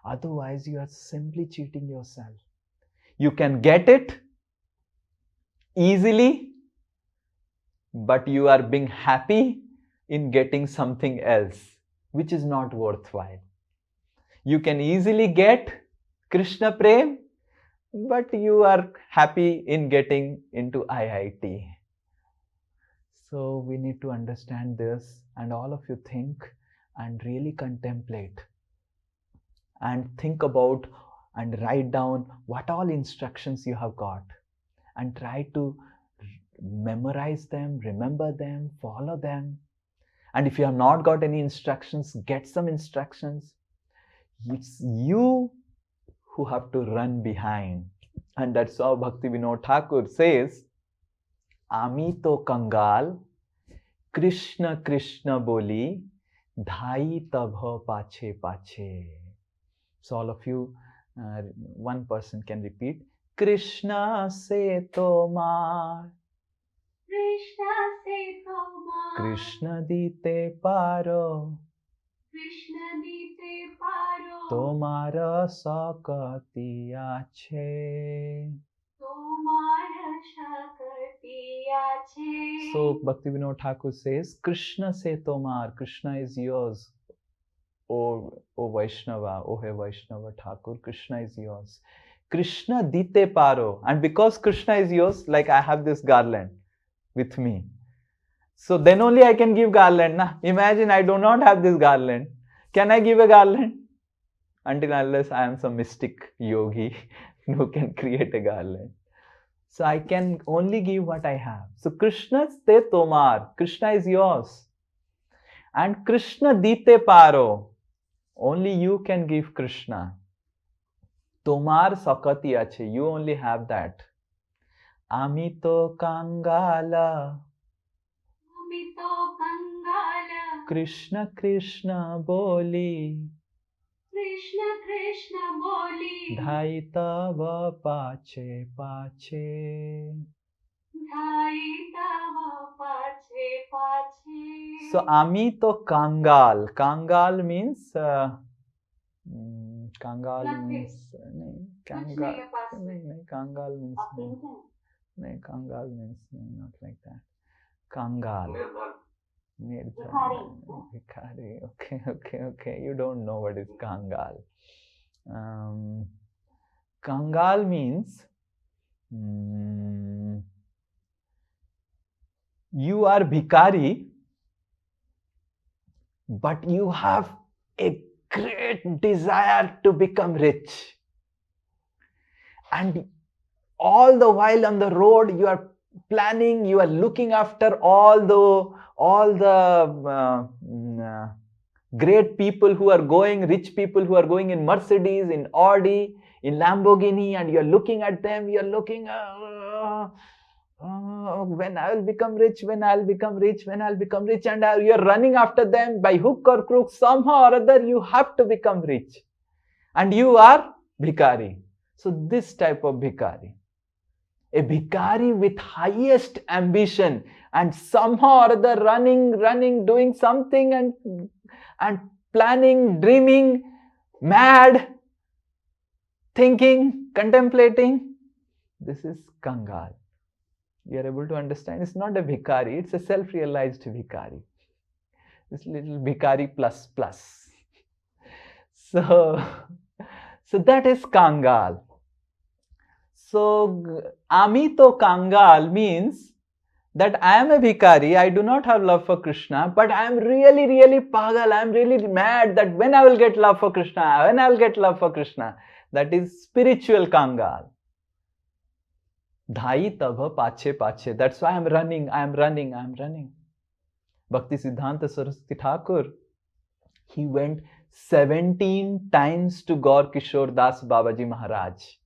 Otherwise, you are simply cheating yourself. You can get it easily, but you are being happy in getting something else, which is not worthwhile. You can easily get Krishna Prem, but you are happy in getting into IIT. So we need to understand this, and all of you think and really contemplate and think about and write down what all instructions you have got and try to memorize them, remember them, follow them. And if you have not got any instructions, get some instructions. It's you who have to run behind. And that's how Bhakti Vinod Thakur says, Ami to kangal, Krishna Krishna boli, dhai tabha pache pache. So all of you, one person can repeat, Krishna se tomar, Krishna se tomar, Krishna dite paro, Krishna dite paro, tomara sakati ache. So Bhakti Vinod Thakur says, Krishna se tomar, Krishna is yours. O Vaishnava, O He Vaishnava Thakur, Krishna is yours. Krishna dite paro. And because Krishna is yours, like I have this garland with me. So then only I can give garland. Na? Imagine I do not have this garland. Can I give a garland? until unless I am some mystic yogi who can create a garland. So I can only give what I have. So Krishna's te tomar. Krishna is yours. And Krishna dite paro. Only you can give Krishna. Tomar sakati ache. You only have that. Amito kangala. Amito kangala. Krishna Krishna boli. Krishna Krishna boli. Dhai tava pache pache. Dhai tava pache pache. So ami to kangal. Kangal means kangal means kangal. Kangal means kangal means not like that. Kangal. Bhikhari. Okay. You don't know what is kangal. Kangal means you are bhikhari, but you have a great desire to become rich. And all the while on the road, you are planning, you are looking after all the great people who are going, rich people who are going in Mercedes, in Audi, in Lamborghini, and you are looking at them, you are looking, when I will become rich, when I will become rich, when I will become rich, and you are running after them by hook or crook, somehow or other you have to become rich. And you are bhikhari. So this type of bhikhari. A bhikhari with highest ambition and somehow or other running, doing something and planning, dreaming, mad, thinking, contemplating. This is kangal. You are able to understand? It's not a bhikhari, it's a self-realized bhikhari. This little bhikhari plus. So that is kangal. So amito kangal means that I am a bhikhari, I do not have love for Krishna, but I am really pagal, I am really mad that when I will get love for Krishna, that is spiritual kangal. Dhai tava pache pache. That's why I am running. Bhakti Siddhanta Saraswati Thakur, he went 17 times to Gaur Kishore Das Babaji Maharaj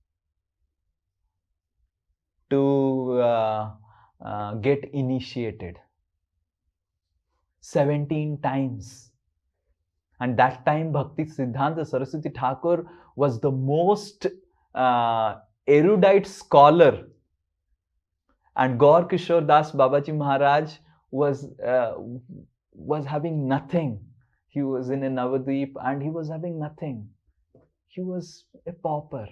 to get initiated. 17 times. And that time Bhakti Siddhanta Saraswati Thakur was the most erudite scholar. And Gaur Kishore Das Babaji Maharaj was having nothing. He was in a Navadvip and he was having nothing. He was a pauper.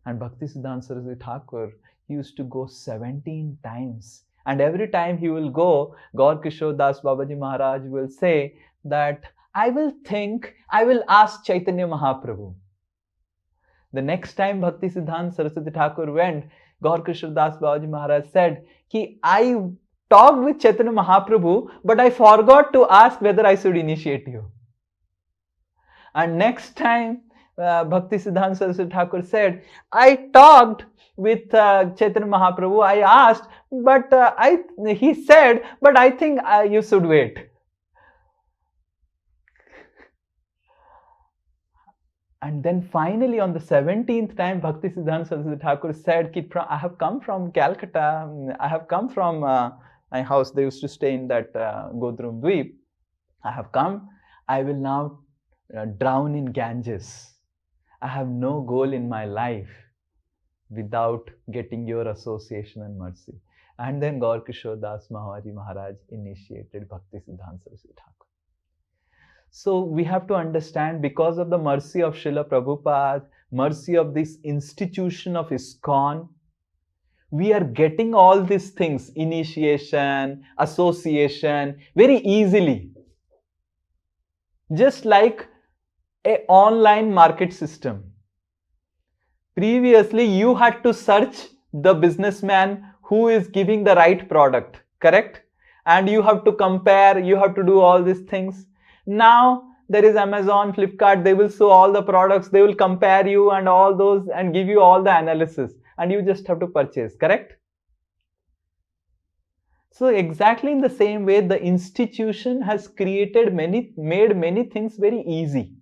And Bhakti Siddhanta Saraswati Thakur used to go 17 times. And every time he will go, Gaur Kishore Das Babaji Maharaj will say that, I will ask Chaitanya Mahaprabhu. The next time Bhakti Siddhanta Saraswati Thakur went, Gaur Kishore Das Babaji Maharaj said, I talked with Chaitanya Mahaprabhu, but I forgot to ask whether I should initiate you. And next time, Bhakti Siddhanta Saraswati Thakur said, I talked with Chaitanya Mahaprabhu, I asked, but he said, but I think you should wait. And then finally on the 17th time, Bhakti Siddhanta Saraswati Thakur said, I have come from Calcutta, I have come from my house, they used to stay in that Godrum Dweep. I have come, I will now drown in Ganges. I have no goal in my life without getting your association and mercy. And then Gaur Kishore Das Babaji Maharaj initiated Bhakti Siddhanta Saraswati Thakur. So we have to understand, because of the mercy of Srila Prabhupada, mercy of this institution of ISKCON, we are getting all these things, initiation, association, very easily. Just like an online market system. Previously, you had to search the businessman who is giving the right product, correct? And you have to compare, you have to do all these things. Now, There is Amazon, Flipkart, they will show all the products, they will compare you and all those and give you all the analysis, and you just have to purchase, correct? So exactly in the same way, the institution has made many things very easy.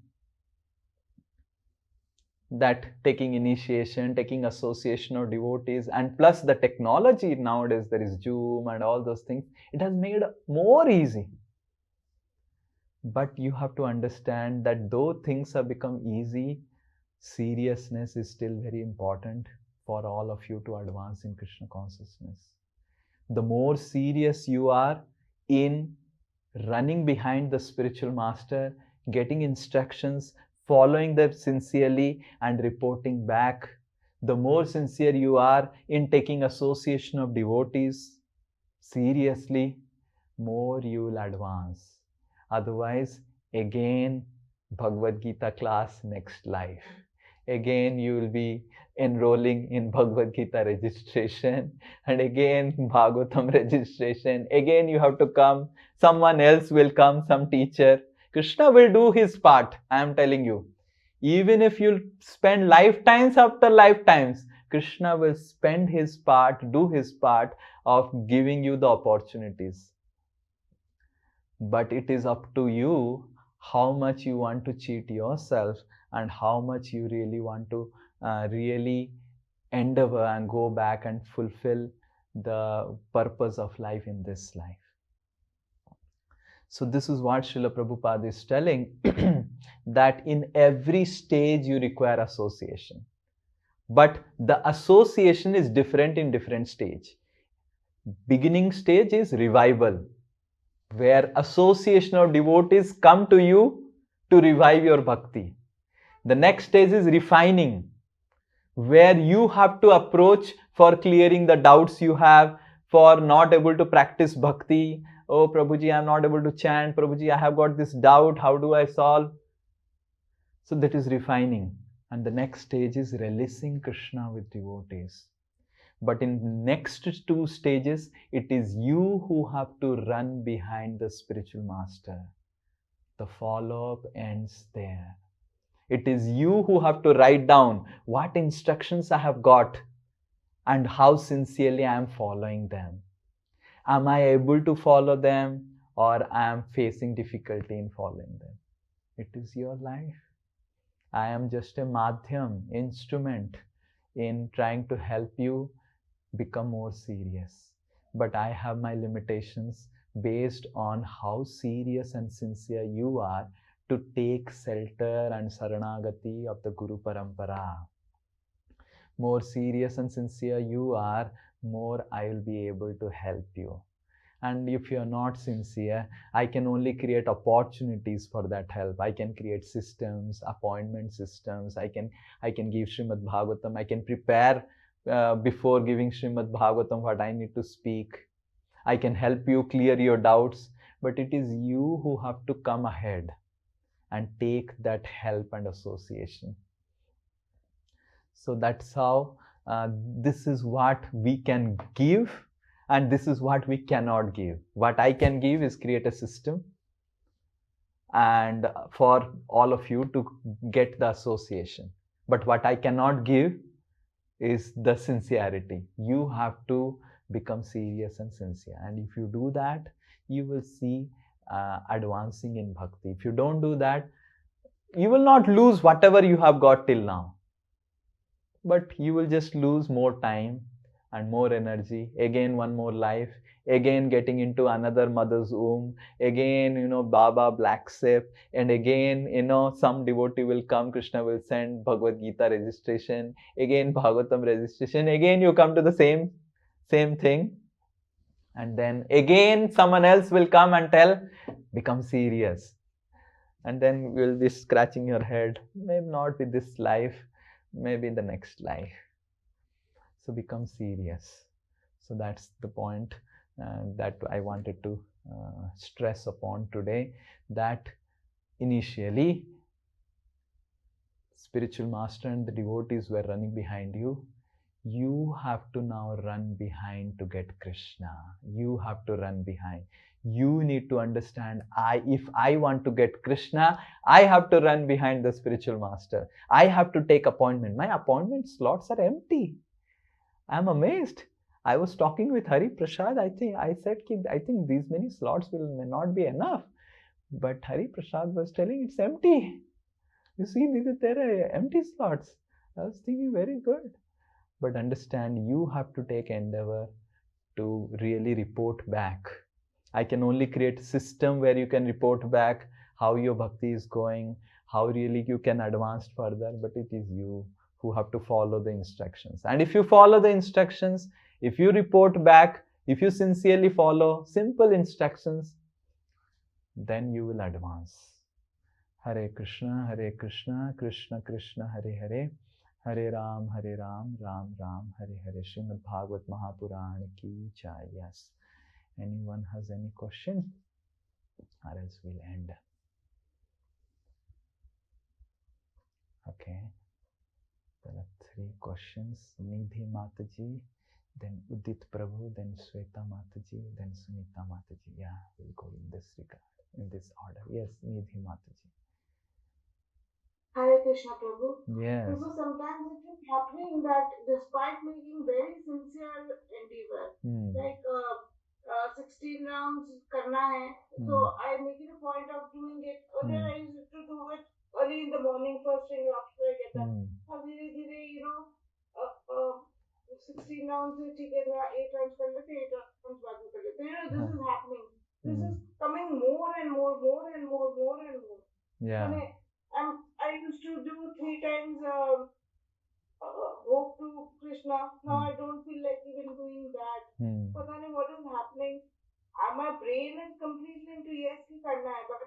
That taking initiation, taking association of devotees, and plus the technology nowadays, there is Zoom and all those things, it has made more easy. But you have to understand that though things have become easy, seriousness is still very important for all of you to advance in Krishna consciousness. The more serious you are in running behind the spiritual master, getting instructions, following them sincerely and reporting back, the more sincere you are in taking association of devotees seriously, more you will advance. Otherwise, again, Bhagavad Gita class next life. Again, you will be enrolling in Bhagavad Gita registration, and again Bhagavatam registration. Again, you have to come. Someone else will come, some teacher. Krishna will do his part, I am telling you. Even if you spend lifetimes after lifetimes, Krishna will spend his part, do his part of giving you the opportunities. But it is up to you how much you want to cheat yourself and how much you really want to really endeavor and go back and fulfill the purpose of life in this life. So this is what Srila Prabhupada is telling, that in every stage you require association. But the association is different in different stage. Beginning stage is revival, where association of devotees come to you to revive your bhakti. The next stage is refining, where you have to approach for clearing the doubts you have, for not able to practice bhakti. Oh Prabhuji, I am not able to chant. Prabhuji, I have got this doubt. How do I solve? So that is refining. And the next stage is releasing Krishna with devotees. But in next two stages, it is you who have to run behind the spiritual master. The follow-up ends there. It is you who have to write down what instructions I have got and how sincerely I am following them. Am I able to follow them, or I am facing difficulty in following them? It is your life. I am just a madhyam, instrument in trying to help you become more serious. But I have my limitations based on how serious and sincere you are to take shelter and saranagati of the Guru Parampara. More serious and sincere you are, more I will be able to help you. And if you are not sincere, I can only create opportunities for that help. I can create systems, appointment systems. I can give Srimad Bhagavatam. I can prepare before giving Srimad Bhagavatam what I need to speak. I can help you clear your doubts. But it is you who have to come ahead and take that help and association. So that's how this is what we can give, and this is what we cannot give. What I can give is create a system and for all of you to get the association. But what I cannot give is the sincerity. You have to become serious and sincere. And if you do that, you will see advancing in bhakti. If you don't do that, you will not lose whatever you have got till now. But you will just lose more time and more energy, again one more life, again getting into another mother's womb, again, Baba black sip, and again, some devotee will come, Krishna will send Bhagavad Gita registration, again Bhagavatam registration, again you come to the same thing, and then again someone else will come and tell, become serious. And then you will be scratching your head, maybe not with this life, maybe in the next life. So become serious. So that's the point that I wanted to stress upon today, that initially spiritual master and the devotees were running behind you. You have to now run behind to get Krishna. You have to run behind. You need to understand, if I want to get Krishna, I have to run behind the spiritual master. I have to take appointment. My appointment slots are empty. I'm amazed. I was talking with Hari Prasad. I said, I think these many slots may not be enough. But Hari Prasad was telling it's empty. You see, there are empty slots. I was thinking, very good. But understand, you have to take endeavor to really report back. I can only create a system where you can report back how your bhakti is going, how really you can advance further, but it is you who have to follow the instructions. And if you follow the instructions, if you report back, if you sincerely follow simple instructions, then you will advance. Hare Krishna, Krishna Krishna, Hare Hare, Hare Ram, Ram Ram, Hare Hare. Srimad Bhagavad Mahapurana ki jai. Yes. Anyone has any question? Or else we'll end. Okay. There are 3 questions. Nidhi Mataji, then Udit Prabhu, then Sweta Mataji, then Sunita Mataji. Yeah, we'll go in this regard, in this order. Yes, Nidhi Mataji. Hare Krishna Prabhu. Yes. Prabhu, sometimes it is happening that despite making very sincere endeavor, like 16 rounds karna hai, so I make it a point of doing it. Earlier I used to do it early in the morning, first thing after I get up. Now, you know, 16 rounds, 8 rounds kar lete, 8 rounds baad mein kar lete. You know, this is happening. This is coming more and more. Yeah. I used to do 3 times hope to Krishna. Now I don't feel like even doing that. But then what is happening? My brain is completely into yes ki karna hai, but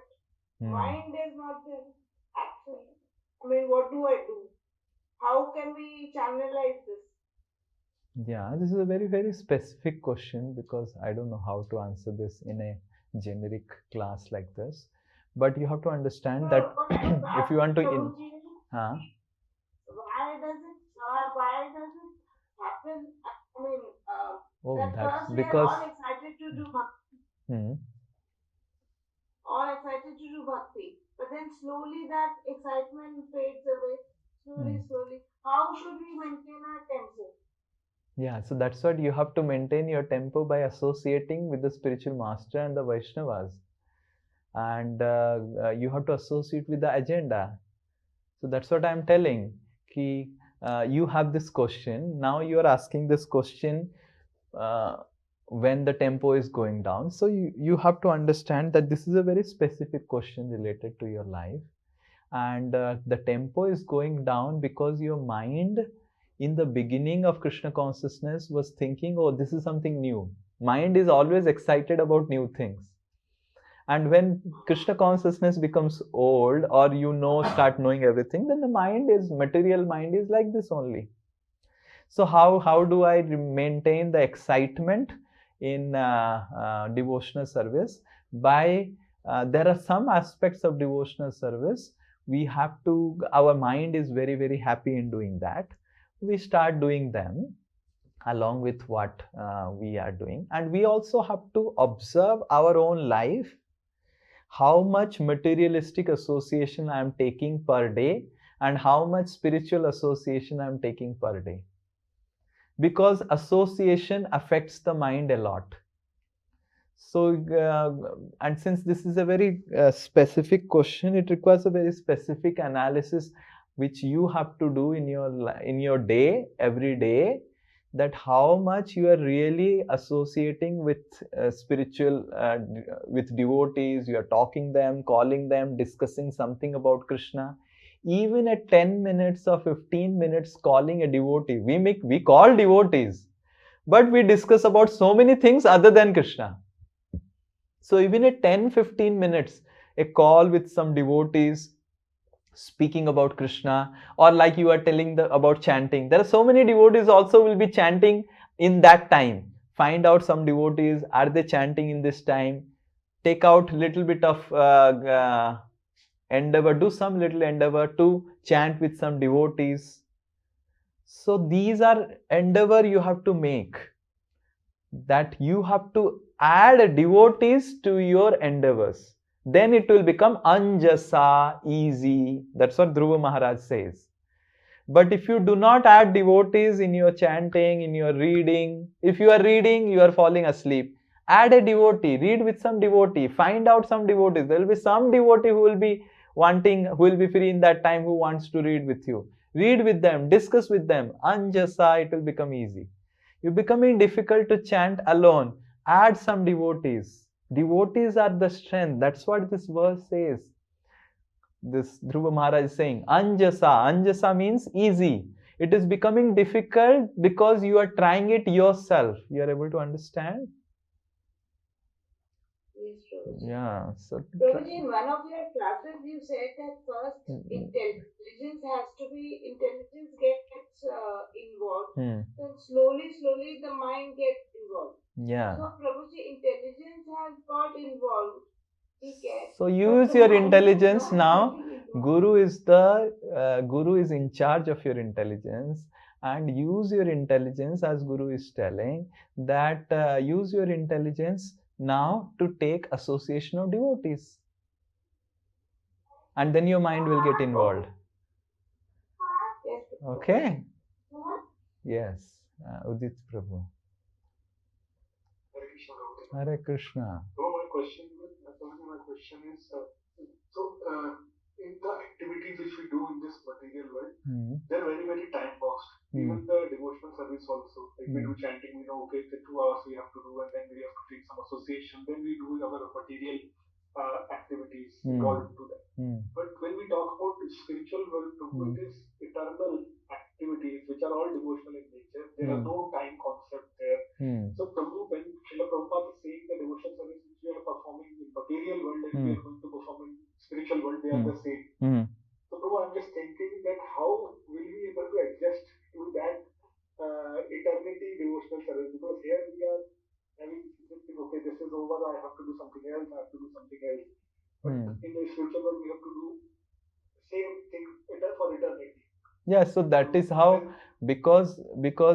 mind is not there. Actually, I mean, what do I do? How can we channelize this? Yeah, this is a very, very specific question, because I don't know how to answer this in a generic class like this. But you have to understand that if you want to... Why does it happen? I mean, that's because we are all excited to do bhakti. All excited to do bhakti. But then slowly that excitement fades away. Slowly. How should we maintain our tempo? Yeah, so that's what you have to maintain your tempo by associating with the spiritual master and the Vaishnavas. And you have to associate with the agenda. So that's what I'm telling. You have this question. Now you are asking this question when the tempo is going down. So you have to understand that this is a very specific question related to your life. And the tempo is going down because your mind in the beginning of Krishna consciousness was thinking, oh, this is something new. Mind is always excited about new things. And when Krishna consciousness becomes old, or start knowing everything, then the material mind is like this only. So how do I maintain the excitement in devotional service? There are some aspects of devotional service, our mind is very, very happy in doing that. We start doing them along with what we are doing. And we also have to observe our own life, how much materialistic association I am taking per day and how much spiritual association I am taking per day. Because association affects the mind a lot. So, and since this is a very specific question, it requires a very specific analysis which you have to do in your day, every day, that how much you are really associating with spiritual, with devotees, you are talking them, calling them, discussing something about Krishna. Even at 10 minutes or 15 minutes calling a devotee, we call devotees, but we discuss about so many things other than Krishna. So even at 10-15 minutes, a call with some devotees, speaking about Krishna, or like you are telling about chanting. There are so many devotees also will be chanting in that time. Find out some devotees, are they chanting in this time? Take out little bit of endeavor, do some little endeavor to chant with some devotees. So these are endeavor you have to make, that you have to add devotees to your endeavors. Then it will become anjasa, easy. That's what Dhruva Maharaj says. But if you do not add devotees in your chanting, in your reading, if you are reading, you are falling asleep. Add a devotee, read with some devotee, find out some devotees. There will be some devotee who will be wanting, who will be free in that time, who wants to read with you. Read with them, discuss with them. Anjasa, it will become easy. You're becoming difficult to chant alone. Add some devotees. Devotees are the strength. That's what this verse says. This Dhruva Maharaj is saying, Anjasa. Anjasa means easy. It is becoming difficult because you are trying it yourself. You are able to understand? Yes, Prabhuji. Yeah. So Prabhuji, in one of your classes, you said that first intelligence gets involved. Then slowly the mind gets involved. Yeah. So Prabhuji, intelligence has got involved. So use your intelligence now. Guru is in charge of your intelligence, and use your intelligence, as Guru is telling, that use your intelligence now to take association of devotees, and then your mind will get involved. Okay? Yes. Udit Prabhu. Hare Krishna. So my question is, in the activities which we do in this material world, they're very, very time boxed. Even the devotional service also, like we do chanting, we know, okay, the 2 hours we have to do, and then we have to take some association, then we do our material activities involved into that. But when we talk about the spiritual world, it is eternal activities which are all devotional in nature. There are no time concept there. So Prabhu, when Srila Prabhupada is saying the devotional service which we are performing in material world and we are going to perform in spiritual world, they are the same. So Prabhu, I'm just thinking that how will we be able to adjust to that eternity devotional service? Because here we are having this thing, okay, this is over, I have to do something else, I have to do something else. But in the spiritual world, we have to do the same thing for eternity. Yeah, so that is how, because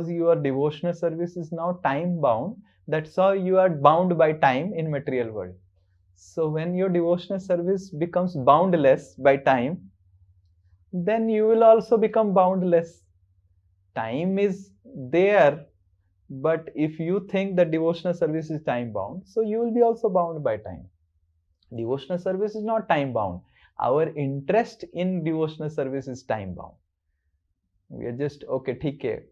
your devotional service is now time bound, that's how you are bound by time in material world. So when your devotional service becomes boundless by time, then you will also become boundless. Time is there, but if you think that devotional service is time bound, so you will be also bound by time. Devotional service is not time bound. Our interest in devotional service is time bound. We are just, okay, theek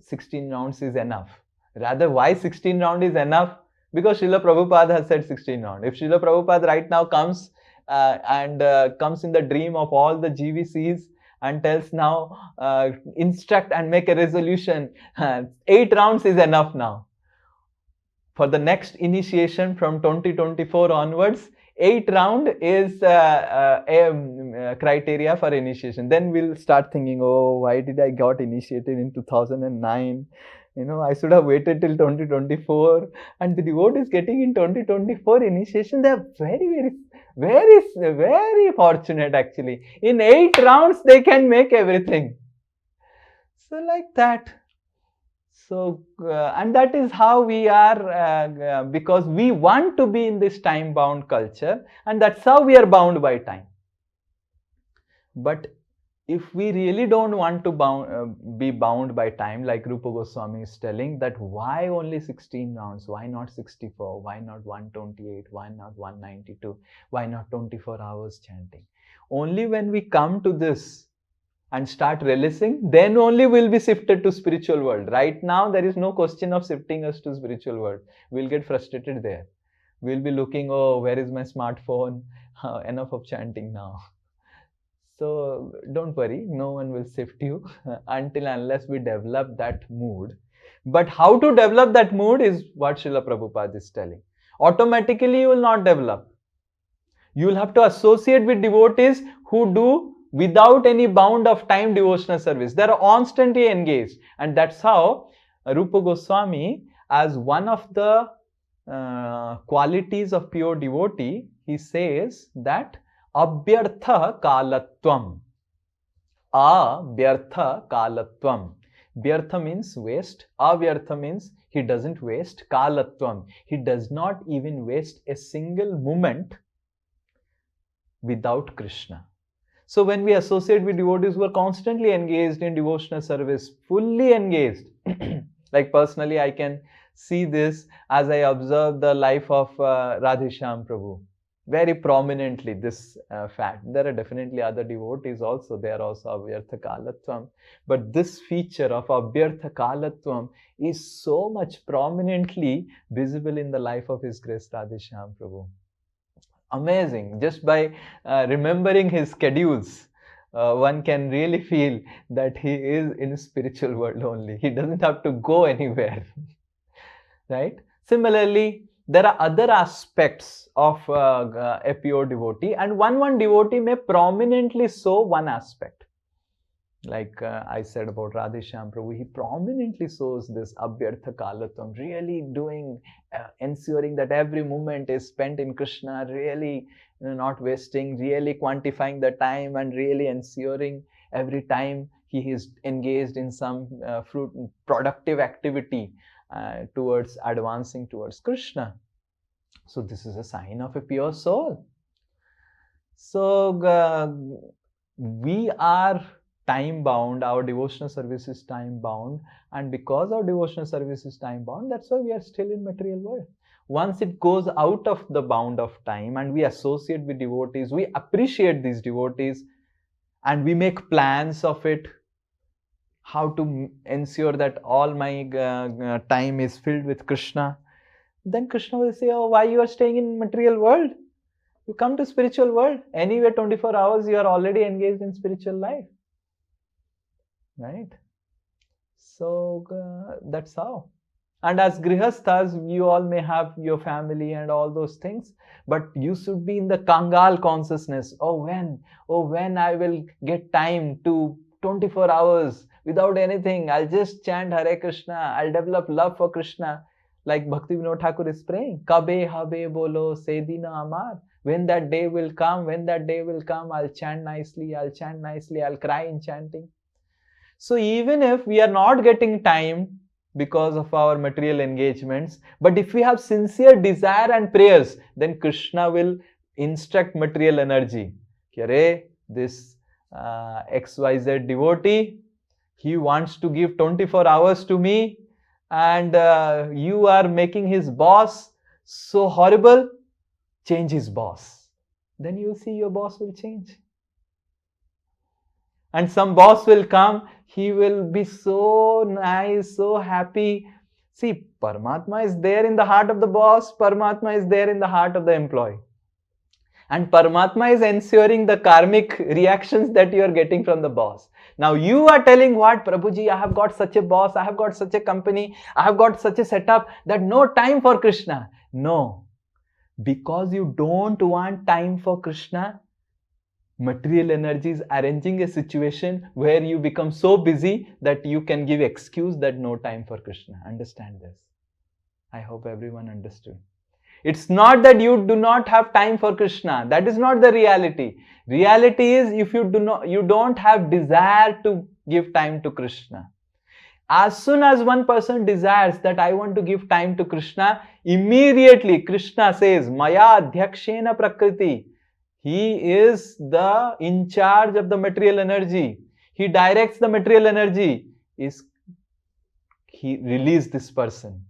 16 rounds is enough. Rather, why 16 round is enough? Because Srila Prabhupada has said 16 round. If Srila Prabhupada right now comes comes in the dream of all the GVCs and tells now, instruct and make a resolution, 8 rounds is enough now. For the next initiation from 2024 onwards, 8 round is a criteria for initiation. Then we'll start thinking, oh, why did I got initiated in 2009? You know, I should have waited till 2024. And the devotees getting in 2024 initiation, they are very fortunate actually. In 8 rounds, they can make everything. So like that. So, and that is how we are, because we want to be in this time-bound culture, and that's how we are bound by time. But if we really don't want to be bound by time, like Rupa Goswami is telling, that why only 16 rounds, why not 64, why not 128, why not 192, why not 24 hours chanting? Only when we come to this and start releasing, then only we'll be shifted to spiritual world. Right now, there is no question of shifting us to spiritual world. We'll get frustrated there. We'll be looking, oh, where is my smartphone? Enough of chanting now. So don't worry, no one will shift you unless we develop that mood. But how to develop that mood is what Srila Prabhupada is telling. Automatically you will not develop. You will have to associate with devotees who do without any bound of time devotional service. They are constantly engaged. And that's how Rupa Goswami, as one of the qualities of pure devotee, he says that abhyartha kalatvam. Abhyartha kalatvam. Vyartha means waste. Avyartha means he doesn't waste. Kalatvam. He does not even waste a single moment without Krishna. So when we associate with devotees who are constantly engaged in devotional service, fully engaged, like personally I can see this as I observe the life of Radheshyam Prabhu. Very prominently this fact. There are definitely other devotees also, they are also Avyartha Kalatvam. But this feature of Avyartha Kalatvam is so much prominently visible in the life of His Grace Radheshyam Prabhu. Amazing. Just by remembering his schedules, one can really feel that he is in a spiritual world only. He doesn't have to go anywhere. Right? Similarly, there are other aspects of a pure devotee, and one devotee may prominently show one aspect. Like I said about Radheshyam Prabhu, he prominently shows this Avyartha Kalatvam, really doing, ensuring that every moment is spent in Krishna, really not wasting, really quantifying the time, and really ensuring every time he is engaged in some productive activity towards advancing towards Krishna. So this is a sign of a pure soul. So we are time bound, our devotional service is time bound, and because our devotional service is time bound, that's why we are still in material world. Once it goes out of the bound of time and we associate with devotees, we appreciate these devotees and we make plans of it, how to ensure that all my time is filled with Krishna, then Krishna will say, oh, why you are staying in material world? You come to spiritual world. Anyway, 24 hours you are already engaged in spiritual life. Right? So that's how. And as grihasthas, you all may have your family and all those things, but you should be in the Kangal consciousness. Oh, when I will get time to 24 hours without anything, I'll just chant Hare Krishna, I'll develop love for Krishna. Like Bhakti Vinod Thakur is praying, Kabe habe bolo sedina amar. When that day will come, I'll chant nicely, I'll cry in chanting. So even if we are not getting time because of our material engagements, but if we have sincere desire and prayers, then Krishna will instruct material energy. This XYZ devotee, he wants to give 24 hours to me, and you are making his boss so horrible, change his boss. Then you will see your boss will change. And some boss will come, he will be so nice, so happy. See, Paramatma is there in the heart of the boss, Paramatma is there in the heart of the employee. And Paramatma is ensuring the karmic reactions that you are getting from the boss. Now you are telling what? Prabhuji, I have got such a boss, I have got such a company, I have got such a setup that no time for Krishna. No. Because you don't want time for Krishna, material energy is arranging a situation where you become so busy that you can give excuse that no time for Krishna. Understand this. I hope everyone understood. It's not that you do not have time for Krishna. That is not the reality. Reality is if you don't have desire to give time to Krishna. As soon as one person desires that I want to give time to Krishna, immediately Krishna says, Maya Adhyakshena Prakriti. He is the in charge of the material energy. He directs the material energy. He released this person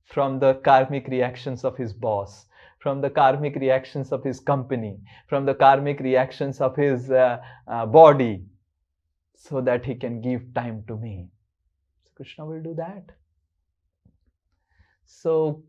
from the karmic reactions of his boss, from the karmic reactions of his company, from the karmic reactions of his body, so that he can give time to me. So Krishna will do that. So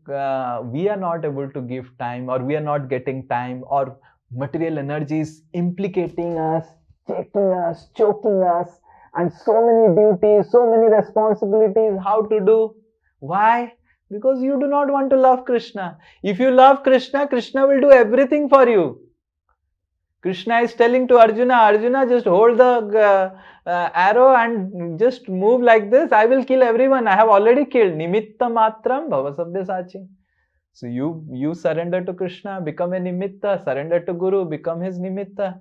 we are not able to give time, or we are not getting time, or material energy is implicating us, taking us, choking us, and so many duties, so many responsibilities, how to do. Why? Because you do not want to love Krishna. If you love Krishna, Krishna will do everything for you. Krishna is telling to Arjuna, Arjuna, just hold the arrow and just move like this. I will kill everyone. I have already killed. Nimitta matram bhavasabhya sachi. So you surrender to Krishna, become a nimitta. Surrender to Guru, become his nimitta.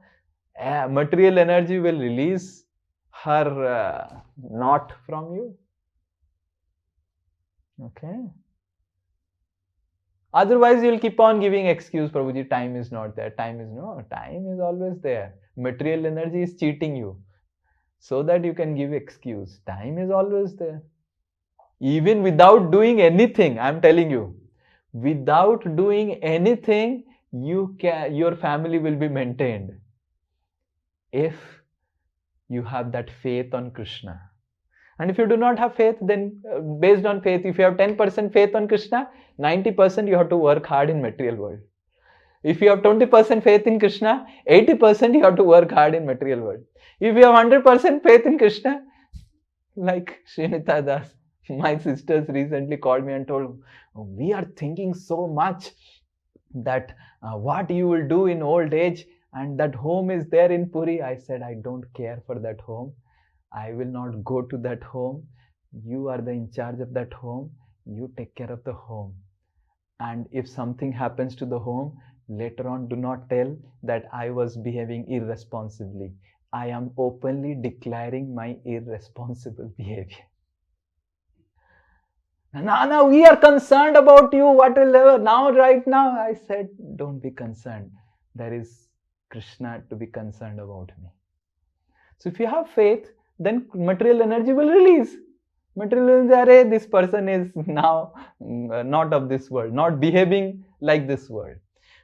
Material energy will release her not from you. Okay. Otherwise, you'll keep on giving excuse, Prabhuji, time is not there. Time is always there. Material energy is cheating you so that you can give excuse. Time is always there. Even without doing anything, I'm telling you, without doing anything, your family will be maintained if you have that faith on Krishna. And if you do not have faith, then based on faith, if you have 10% faith on Krishna, 90% you have to work hard in material world. If you have 20% faith in Krishna, 80% you have to work hard in material world. If you have 100% faith in Krishna, like Srinita Das, my sisters recently called me and told, we are thinking so much that what you will do in old age, and that home is there in Puri. I said, I don't care for that home. I will not go to that home. You are the in charge of that home. You take care of the home. And if something happens to the home, later on do not tell that I was behaving irresponsibly. I am openly declaring my irresponsible behavior. Now we are concerned about you. What will ever now, right now? I said, don't be concerned. There is Krishna to be concerned about me. So if you have faith, then material energy will release. Material energy, this person is now not of this world, not behaving like this world.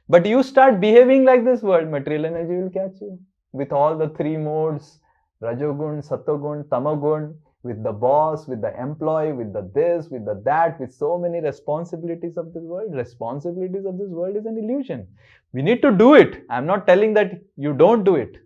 But you start behaving like this world, material energy will catch you. With all the three modes, Rajogun, Satogun, Tamagun, with the boss, with the employee, with the this, with the that, with so many responsibilities of this world. Responsibilities of this world is an illusion. We need to do it. I'm not telling that you don't do it.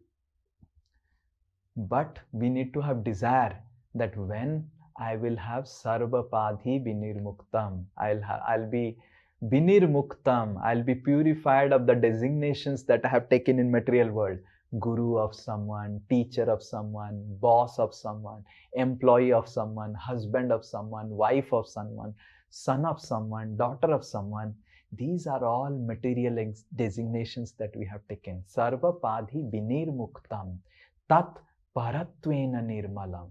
But we need to have desire that when I will have Sarva Padhi Binirmuktam, I'll be Binirmuktam, I'll be purified of the designations that I have taken in material world. Guru of someone, teacher of someone, boss of someone, employee of someone, husband of someone, wife of someone, son of someone, daughter of someone. These are all material designations that we have taken. Sarva Padhi Binirmuktam, Tat Paratvena Nirmalam.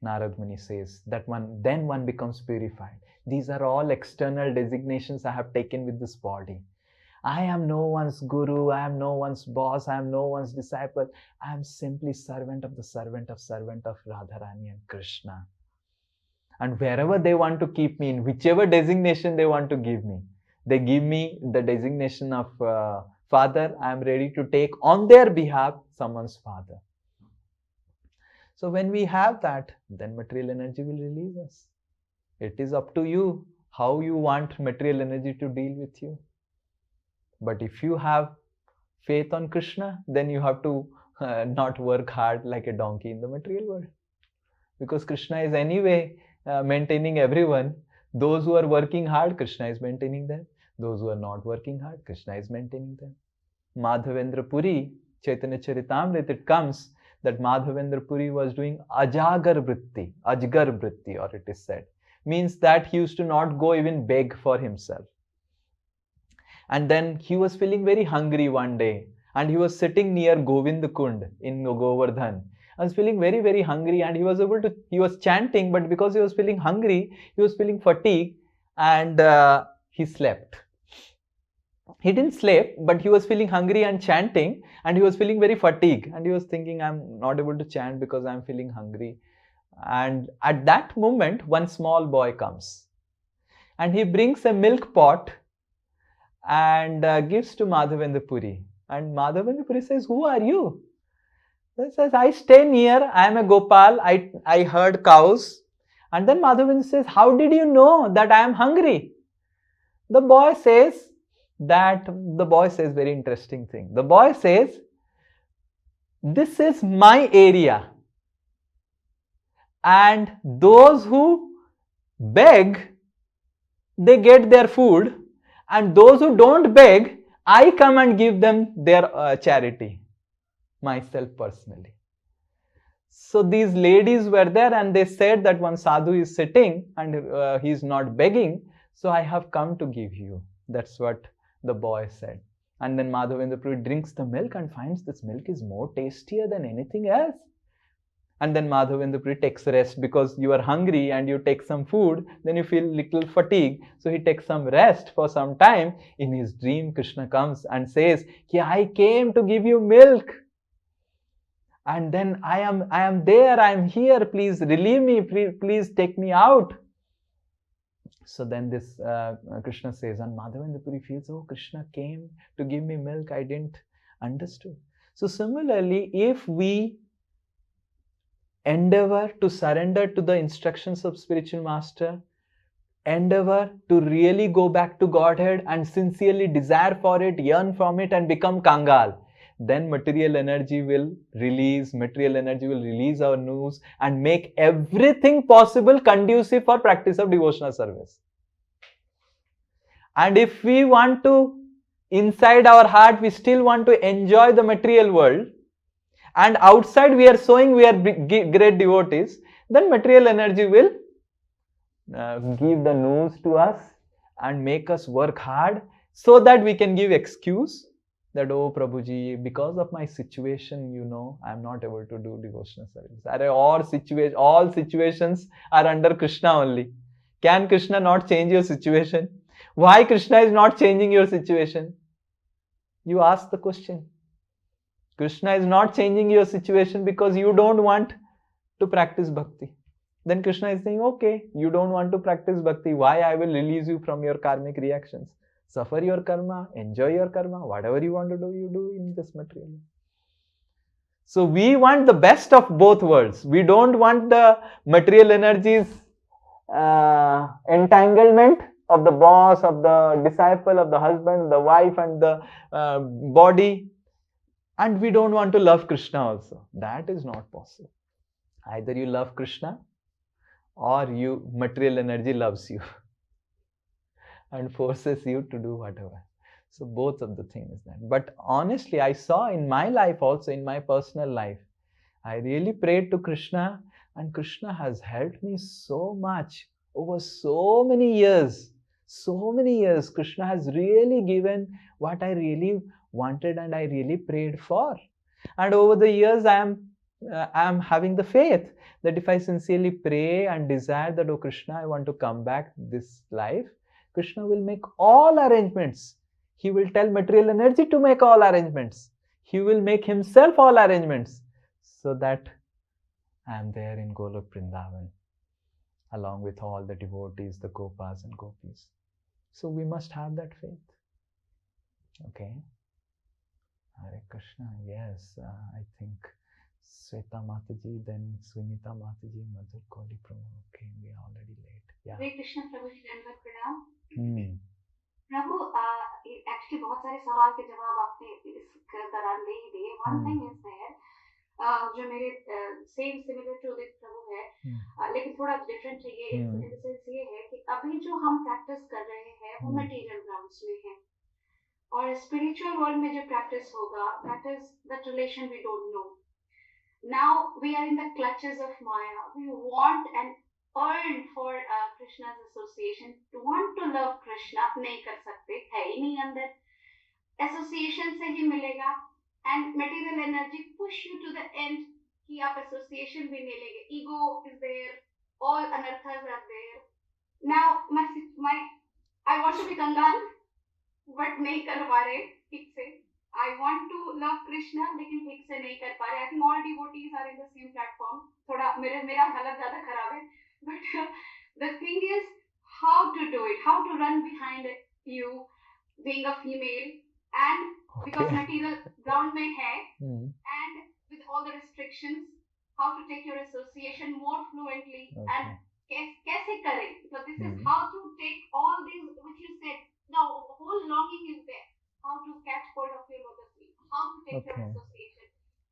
Narad Muni says that then one becomes purified. These are all external designations I have taken with this body. I am no one's guru, I am no one's boss, I am no one's disciple. I am simply servant of Radharani and Krishna. And wherever they want to keep me, in whichever designation they want to give me, they give me the designation of father, I am ready to take on their behalf someone's father. So when we have that, then material energy will release us. It is up to you how you want material energy to deal with you. But if you have faith on Krishna, then you have to not work hard like a donkey in the material world. Because Krishna is anyway maintaining everyone. Those who are working hard, Krishna is maintaining them. Those who are not working hard, Krishna is maintaining them. Madhavendra Puri, Chaitanya Charitamrita, it comes that Madhavendra Puri was doing Ajgar Vritti, or it is said. Means that he used to not go even beg for himself. And then he was feeling very hungry one day, and he was sitting near Govind Kund in Govardhan. I was feeling very, very hungry, and he was chanting, but because he was feeling hungry, he was feeling fatigued, and he slept. He didn't sleep, but he was feeling hungry and chanting, and he was feeling very fatigued, and he was thinking, I'm not able to chant because I'm feeling hungry. And at that moment, one small boy comes, and he brings a milk pot and gives to Madhavendra Puri. And Madhavendra Puri says, who are you? He says, I stay near, I am a Gopal, I herd cows. And then Madhavendra says, how did you know that I am hungry? The boy says very interesting thing. The boy says, this is my area. And those who beg, they get their food. And those who don't beg, I come and give them their charity, myself personally. So these ladies were there, and they said that one sadhu is sitting and he is not begging, so I have come to give you. That's what the boy said. And then Madhavendra Puri drinks the milk and finds this milk is more tastier than anything else. And then Madhavendra Puri takes rest because you are hungry and you take some food, then you feel little fatigue. So he takes some rest for some time. In his dream, Krishna comes and says, I came to give you milk. And then I am there, I am here, please relieve me, please take me out. So then this Krishna says, and Madhavendra Puri feels, oh, Krishna came to give me milk, I didn't understood. So similarly, if we endeavor to surrender to the instructions of spiritual master, endeavor to really go back to Godhead and sincerely desire for it, yearn from it and become Kangal, then material energy will release our nous and make everything possible conducive for practice of devotional service. And if we want to, inside our heart, we still want to enjoy the material world, and outside we are showing we are great devotees, then material energy will give the nous to us and make us work hard so that we can give excuse that, oh Prabhuji, because of my situation, I am not able to do devotional service. All situations are under Krishna only. Can Krishna not change your situation? Why Krishna is not changing your situation? You ask the question. Krishna is not changing your situation because you don't want to practice bhakti. Then Krishna is saying, okay, you don't want to practice bhakti. Why I will release you from your karmic reactions? Suffer your karma, enjoy your karma. Whatever you want to do, you do in this material. So we want the best of both worlds. We don't want the material energies entanglement of the boss, of the disciple, of the husband, the wife and the body. And we don't want to love Krishna also. That is not possible. Either you love Krishna or material energy loves you and forces you to do whatever. So both of the things is that. But honestly, I saw in my life also, in my personal life, I really prayed to Krishna, and Krishna has helped me so much over so many years. So many years, Krishna has really given what I really wanted and I really prayed for. And over the years, I am having the faith that if I sincerely pray and desire that, oh Krishna, I want to come back this life, Krishna will make all arrangements. He will tell material energy to make all arrangements. He will make himself all arrangements so that I am there in Golok Vrindavan along with all the devotees, the Gopas and Gopis. So we must have that faith. Okay. Hare Krishna. Yes, I think Sweta Mataji, then Sunita Mataji, Madhur Koli Prabhu. Okay, we are already late. Yeah. Hare Krishna Prabhu ji, Dandavat Pranam. Prabhu, actually बहुत सारे सवाल के जवाब आपने इस दौरान दे ही दिए. One thing is there, जो मेरे सेम सिमिलर टू दिस प्रभु है, लेकिन थोड़ा डिफरेंट है. ये इन द सेंस ये है कि अभी जो हम प्रैक्टिस कर रहे हैं वो मटेरियल ग्राउंड्स में है, और स्पिरिचुअल वर्ल्ड में जो प्रैक्टिस होगा, that is that relation we don't know. Now we are in the clutches of Maya. We want and earn for Krishna's association. To want to love Krishna नहीं कर सकते, है ही नहीं अंदर. Association से ही मिलेगा. And material energy push you to the end कि आप association भी नहीं लेंगे. Ego is there. All anarthas are there. Now I want to be Kangal, but नहीं कर पा रहे ठीक से. I want to love Krishna, लेकिन ठीक से नहीं कर पा रहे. I think all devotees are in the same platform. थोड़ा मेरा हालत ज़्यादा खराब है. But the thing is how to do it, how to run behind you, being a female, and because material ground में है, and with all the restrictions, how to take your association more fluently, and कैसे करें? Because this is how to take all these which you said. The whole longing is there. How to catch hold of your lotus feet, how to take your association,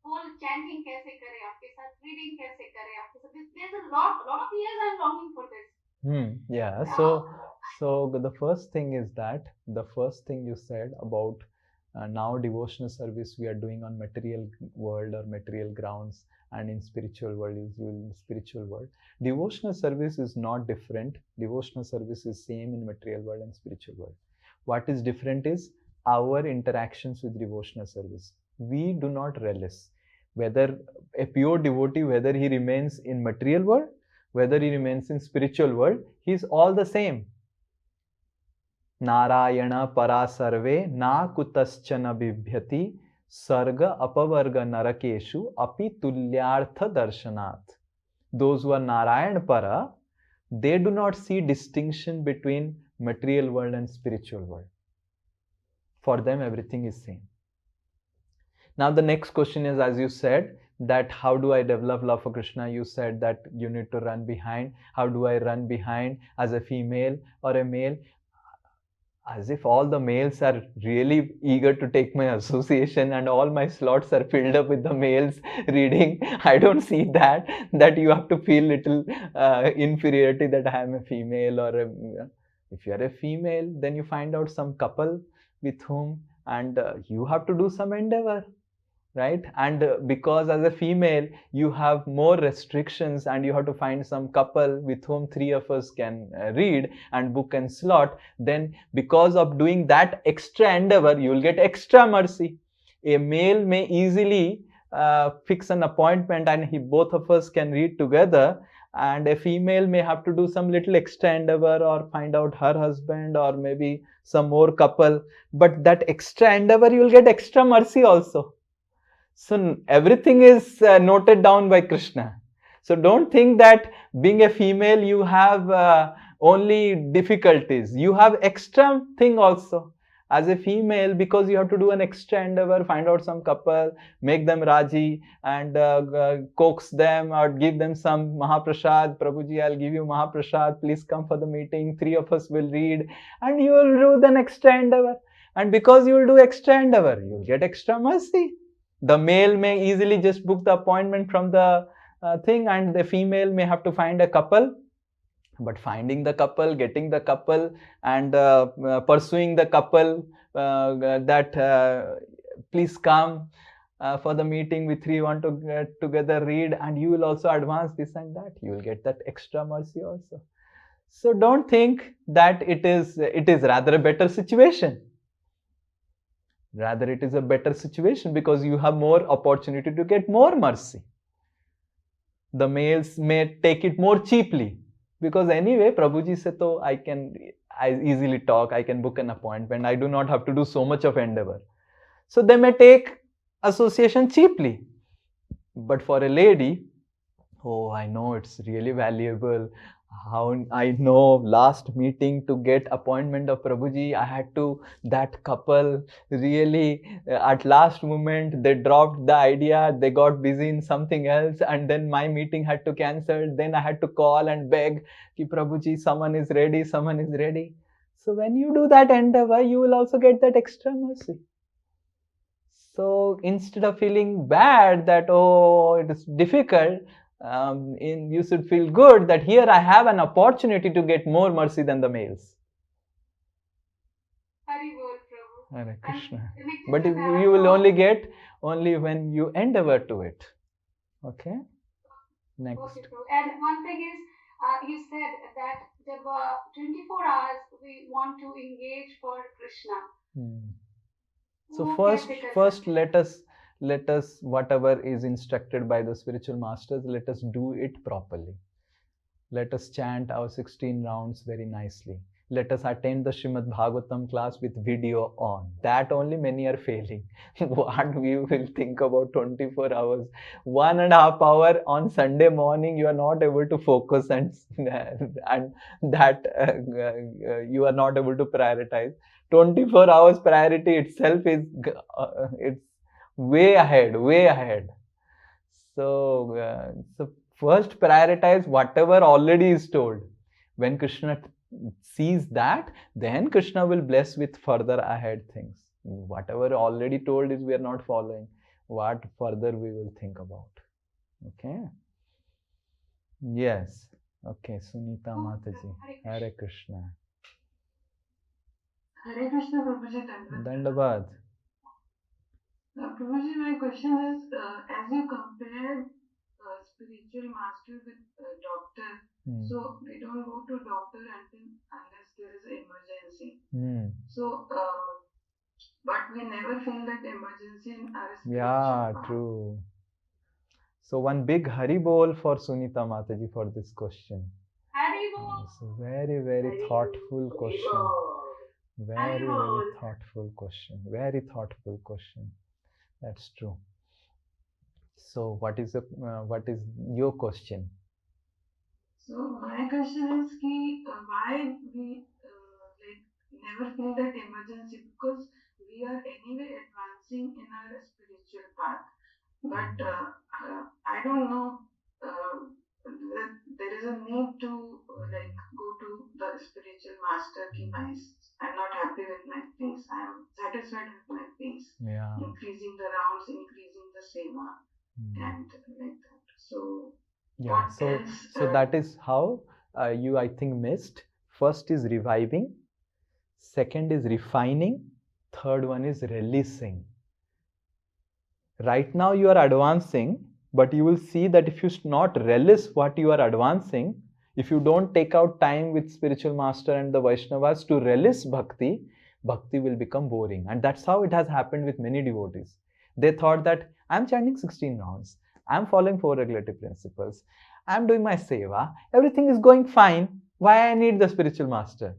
whole chanting कैसे करें आपके साथ, reading कैसे करें आपके साथ. There's a lot of years I'm longing for this. Yeah. So the first thing is that the first thing you said about now devotional service we are doing on material world or material grounds, and in spiritual world is in spiritual world. Devotional service is not different. Devotional service is same in material world and spiritual world. What is different is our interactions with devotional service. We do not relish. Whether a pure devotee, whether he remains in material world, whether he remains in spiritual world, he is all the same. Narayana para sarve na kutaschana bibhyati sarga apavarga narakeshu api tulyartha darshanat. Those who are Narayan para, they do not see distinction between material world and spiritual world. For them, everything is same. Now the next question is, as you said, that how do I develop love for Krishna? You said that you need to run behind. How do I run behind as a female or a male? As if all the males are really eager to take my association and all my slots are filled up with the males reading. I don't see that you have to feel little inferiority that I am a female, or if you are a female, then you find out some couple with whom, and you have to do some endeavor, right? And because as a female you have more restrictions and you have to find some couple with whom three of us can read and book and slot, then because of doing that extra endeavor you will get extra mercy. A male may easily fix an appointment and both of us can read together, and a female may have to do some little extra endeavor or find out her husband or maybe some more couple, but that extra endeavor you will get extra mercy also. So everything is noted down by Krishna. So don't think that being a female you have only difficulties. You have extra thing also. As a female, because you have to do an extra endeavor, find out some couple, make them Raji and coax them or give them some Mahaprasad. Prabhuji, I'll give you Mahaprasad. Please come for the meeting. Three of us will read and you will do the extra endeavor. And because you will do extra endeavor, you will get extra mercy. The male may easily just book the appointment from the thing, and the female may have to find a couple. But finding the couple, getting the couple, and pursuing the couple that please come for the meeting, we three want to get together, read, and you will also advance this and that. You will get that extra mercy also. So don't think that it is rather a better situation. Rather, it is a better situation because you have more opportunity to get more mercy. The males may take it more cheaply because anyway, Prabhuji said, so I easily talk, I can book an appointment, I do not have to do so much of endeavor. So they may take association cheaply. But for a lady, oh, I know it's really valuable. How I know last meeting to get appointment of Prabhuji, I had to, that couple really at last moment they dropped the idea, they got busy in something else, and then my meeting had to cancel. Then I had to call and beg ki Prabhuji, someone is ready, someone is ready. So when you do that endeavor, you will also get that extra mercy. So instead of feeling bad that, oh, it is difficult, you should feel good that here I have an opportunity to get more mercy than the males. Hare Krishna. But you will only get when you endeavor to it. Okay? Next. Okay, and one thing is, you said that 24 hours we want to engage for Krishna. So first let us whatever is instructed by the spiritual masters, let us do it properly. Let us chant our 16 rounds very nicely. Let us attend the Srimad Bhagavatam class with video on. That only many are failing. What we will think about 24 hours. 1.5 hours on Sunday morning, you are not able to focus and that you are not able to prioritize. 24 hours priority itself is it's way ahead. So first prioritize whatever already is told. When Krishna sees that, then Krishna will bless with further ahead things. Whatever already told is we are not following. What further we will think about. Okay? Yes. Okay, Sunita Mataji. Hare Krishna. Hare Krishna, Prabhuji. Dandabad. Prabhuji, my question is, as you compare spiritual master with doctor, so we don't go to doctor unless there is an emergency. So, but we never feel that emergency in our spiritual Yeah, true. So one big Hari Bol for Sunita Mataji for this question. Hari Bol. It's a very, very thoughtful question. Very, very thoughtful question. Very thoughtful question. That's true. So what is your question? So my question is why we never feel that emergency, because we are anyway advancing in our spiritual path. But I don't know that there is a need to go to the spiritual master ki I'm not happy with my pace. I am satisfied with my pace. Yeah. Increasing the rounds, increasing the seva, and like that. So yeah. So that is how you, I think, missed. First is reviving. Second is refining. Third one is releasing. Right now you are advancing, but you will see that if you not release what you are advancing, if you don't take out time with spiritual master and the Vaishnavas to release bhakti, bhakti will become boring. And that's how it has happened with many devotees. They thought that I'm chanting 16 rounds, I'm following 4 regulative principles, I'm doing my seva, everything is going fine. Why I need the spiritual master?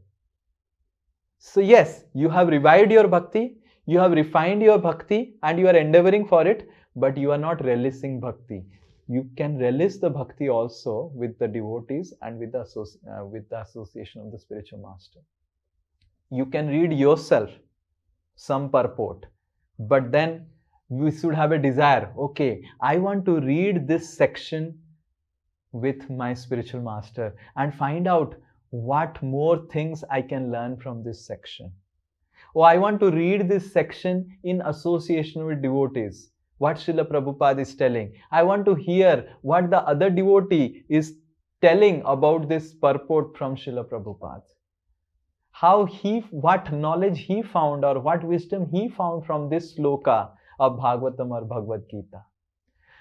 So yes, you have revived your bhakti, you have refined your bhakti and you are endeavoring for it, but you are not releasing bhakti. You can release the bhakti also with the devotees and with the association of the spiritual master. You can read yourself some purport, but then you should have a desire. Okay, I want to read this section with my spiritual master and find out what more things I can learn from this section. Or I want to read this section in association with devotees. What Srila Prabhupada is telling. I want to hear what the other devotee is telling about this purport from Srila Prabhupada. What knowledge he found or what wisdom he found from this sloka of Bhagavatam or Bhagavad Gita.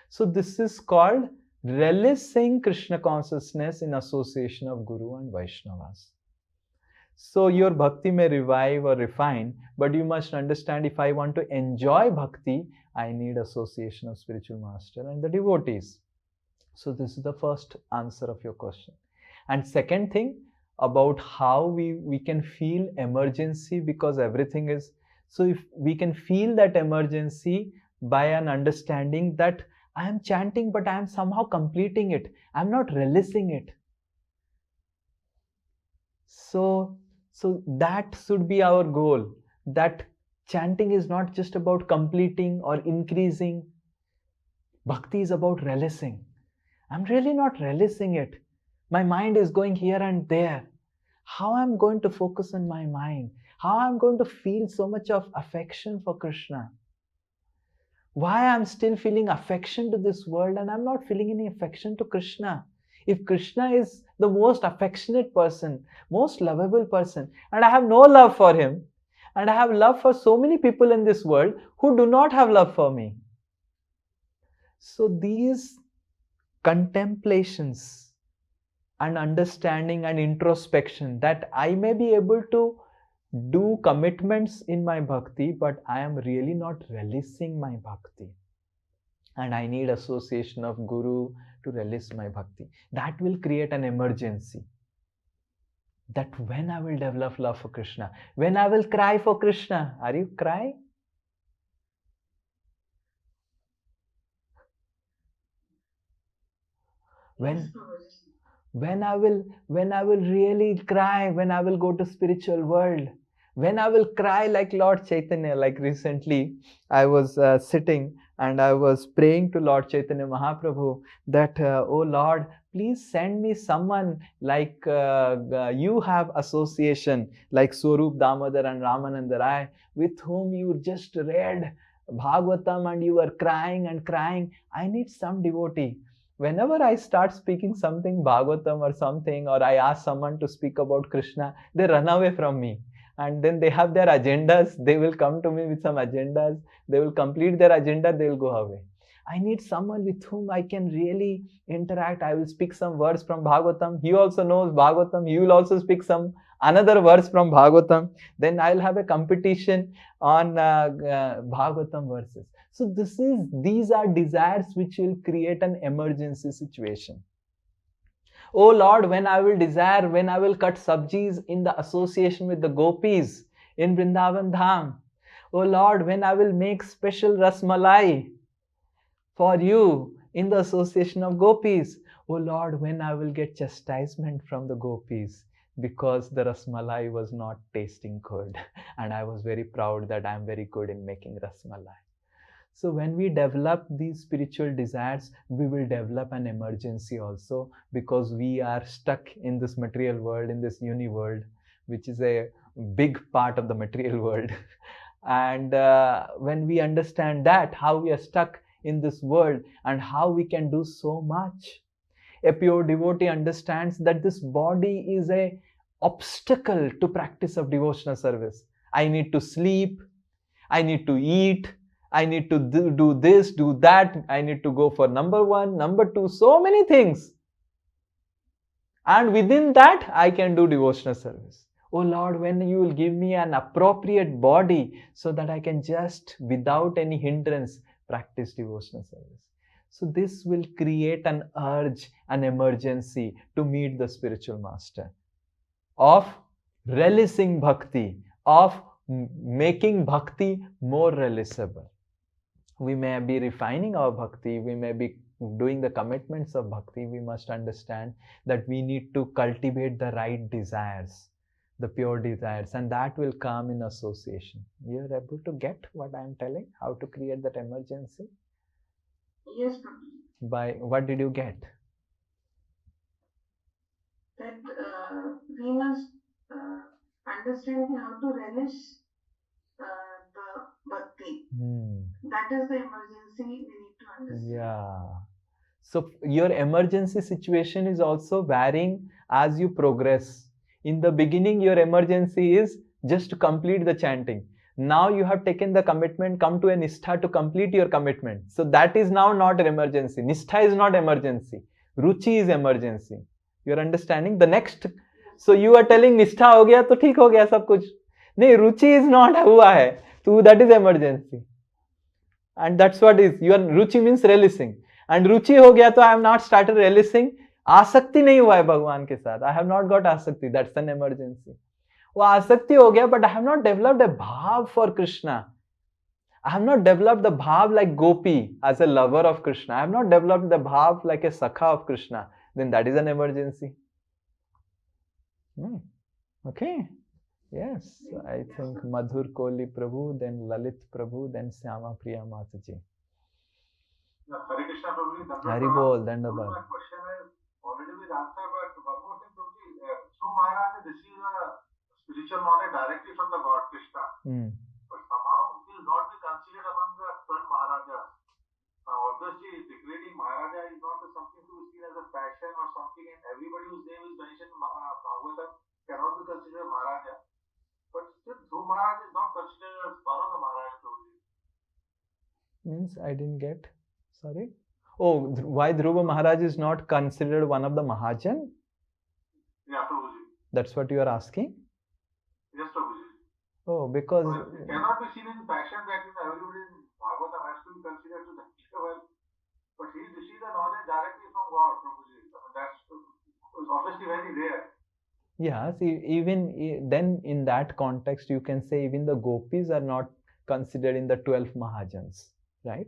So this is called releasing Krishna consciousness in association of Guru and Vaishnavas. So your bhakti may revive or refine, but you must understand, if I want to enjoy bhakti, I need association of spiritual master and the devotees. So this is the first answer of your question. And second thing about how we can feel emergency, because everything is, so if we can feel that emergency by an understanding that I am chanting, but I am somehow completing it. I am not releasing it. So that should be our goal, that chanting is not just about completing or increasing. Bhakti is about releasing. I'm really not releasing it. My mind is going here and there. How I'm going to focus on my mind? How I'm going to feel so much of affection for Krishna? Why I'm still feeling affection to this world and I'm not feeling any affection to Krishna? If Krishna is the most affectionate person, most lovable person, and I have no love for him, and I have love for so many people in this world who do not have love for me. So these contemplations and understanding and introspection, that I may be able to do commitments in my bhakti, but I am really not releasing my bhakti. And I need association of Guru to release my bhakti. That will create an emergency. That when I will develop love for Krishna, when I will cry for Krishna. Are you crying? When I will really cry, when I will go to spiritual world, when I will cry like Lord Chaitanya. Like recently, I was sitting and I was praying to Lord Chaitanya Mahaprabhu that, oh Lord, please send me someone like you have association, like Swarup Damodar and Ramananda Rai, with whom you just read Bhagavatam and you were crying and crying. I need some devotee. Whenever I start speaking something Bhagavatam or something, or I ask someone to speak about Krishna, they run away from me. And then they have their agendas. They will come to me with some agendas. They will complete their agenda. They will go away. I need someone with whom I can really interact. I will speak some words from Bhagavatam. He also knows Bhagavatam. He will also speak some another verse from Bhagavatam, then I'll have a competition on Bhagavatam verses. So these are desires which will create an emergency situation. Oh Lord, when I will cut sabjis in the association with the gopis in Vrindavan Dham. Oh Lord, when I will make special rasmalai for you in the association of gopis. Oh Lord, when I will get chastisement from the gopis because the rasmalai was not tasting good and I was very proud that I am very good in making rasmalai. So when we develop these spiritual desires, we will develop an emergency also, because we are stuck in this material world, in this uni world, which is a big part of the material world. And when we understand that, how we are stuck in this world and how we can do so much, a pure devotee understands that this body is a obstacle to practice of devotional service. I need to sleep, I need to eat, I need to do this, do that, I need to go for number 1, number 2, so many things. And within that, I can do devotional service. Oh Lord, when you will give me an appropriate body so that I can just, without any hindrance, practice devotional service. So this will create an urge, an emergency to meet the spiritual master, of relishing bhakti, of making bhakti more relishable. We may be refining our bhakti, we may be doing the commitments of bhakti. We must understand that we need to cultivate the right desires, the pure desires, and that will come in association. You are able to get what I am telling? How to create that emergency? Yes, Prabhuji. By what did you get? That we must understand how to relish the bhakti. That is the emergency we need to understand. Yeah. So your emergency situation is also varying as you progress. In the beginning, your emergency is just to complete the chanting. Now you have taken the commitment, come to a Nishtha to complete your commitment. So that is now not an emergency. Nishtha is not emergency. Ruchi is emergency. You are understanding? The next, so you are telling Nishtha ho gaya to theek ho gaya sab kuch. Nahi, Ruchi is not hua hai. So that is emergency. And that's what is, your Ruchi means relishing. And Ruchi ho gaya to I have not started relishing. आसक्ति नहीं हुआ है भगवान के साथ. I have not got आसक्ति. That's an emergency. वो आसक्ति हो गया, but I have not developed a bhav for Krishna. I have not developed the bhav like Gopi as a lover of Krishna. I have not developed the bhav like a sakha of Krishna. Then that is an emergency. Okay. Yes. I think Madhur Koli Prabhu, then Lalit Prabhu, then Syama Priya Mataji. Hare Krishna Prabhu. Hari Bol, Dandabad. My question is already been answered, but one more thing, Prabhuji. Through Maharaj, this is a spiritual knowledge directly from the God Krishna. But somehow it will not be considered among the 12 Maharajas. Now, obviously, degrading Maharaja is not something to be seen as a fashion or something, and everybody whose name is mentioned in Bhagavatam cannot be considered Maharaja. But still, Dhruva Maharaj is not considered as one of the Maharajas, Prabhuji. Means I didn't get. Sorry? Oh, why Dhruva Maharaj is not considered one of the Mahajan? Yeah, Prabhuji. That's what you are asking? Yes, Prabhuji. Oh, because... It cannot be seen in fashion that everybody in Bhagavatam has to be considered to that level. But he receives the knowledge directly from God, Prabhuji. That's obviously very rare. Yeah, see, even then in that context, you can say even the gopis are not considered in the 12 Mahajans, right?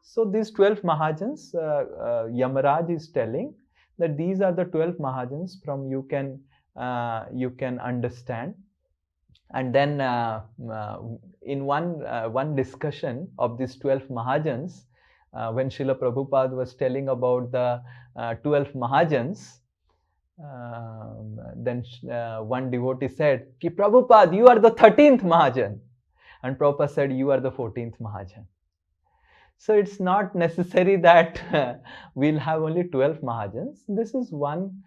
So these 12 Mahajans, Yamaraj is telling that these are the 12 Mahajans from you can understand. And then in one discussion of these 12 Mahajans, when Srila Prabhupada was telling about the 12 Mahajans, then one devotee said, Ki Prabhupada, you are the 13th Mahajan. And Prabhupada said, you are the 14th Mahajan. So it's not necessary that we'll have only 12 Mahajans. This is one,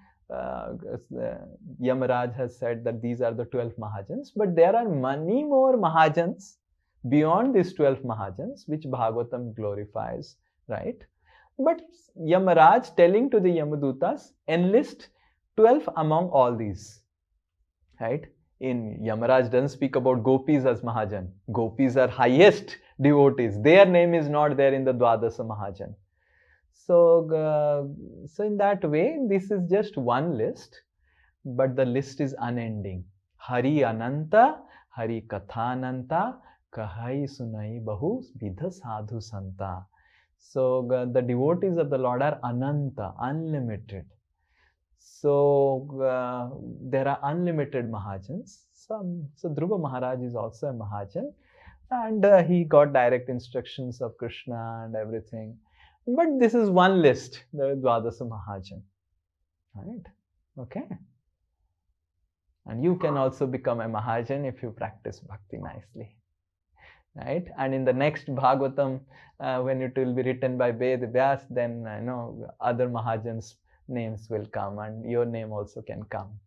Yamaraj has said that these are the 12 Mahajans, but there are many more Mahajans beyond these 12 Mahajans, which Bhagavatam glorifies, right? But Yamaraj telling to the Yamadutas, enlist 12 among all these. right? In Yamaraj doesn't speak about gopis as Mahajan. Gopis are highest devotees. Their name is not there in the Dwadasa Mahajan. So, so in that way, this is just one list, but the list is unending. Hari Ananta, Hari Kathananta, Kahai Sunai Bahu Vidha Sadhu Santa. So the devotees of the Lord are Ananta, unlimited. So there are unlimited Mahajans. So Dhruva Maharaj is also a Mahajan, and he got direct instructions of Krishna and everything. But this is one list, the Dwadasa Mahajan. Right? Okay. And you can also become a Mahajan if you practice bhakti nicely. Right? And in the next Bhagavatam, when it will be written by Ved Vyas, then other Mahajans' names will come, and your name also can come.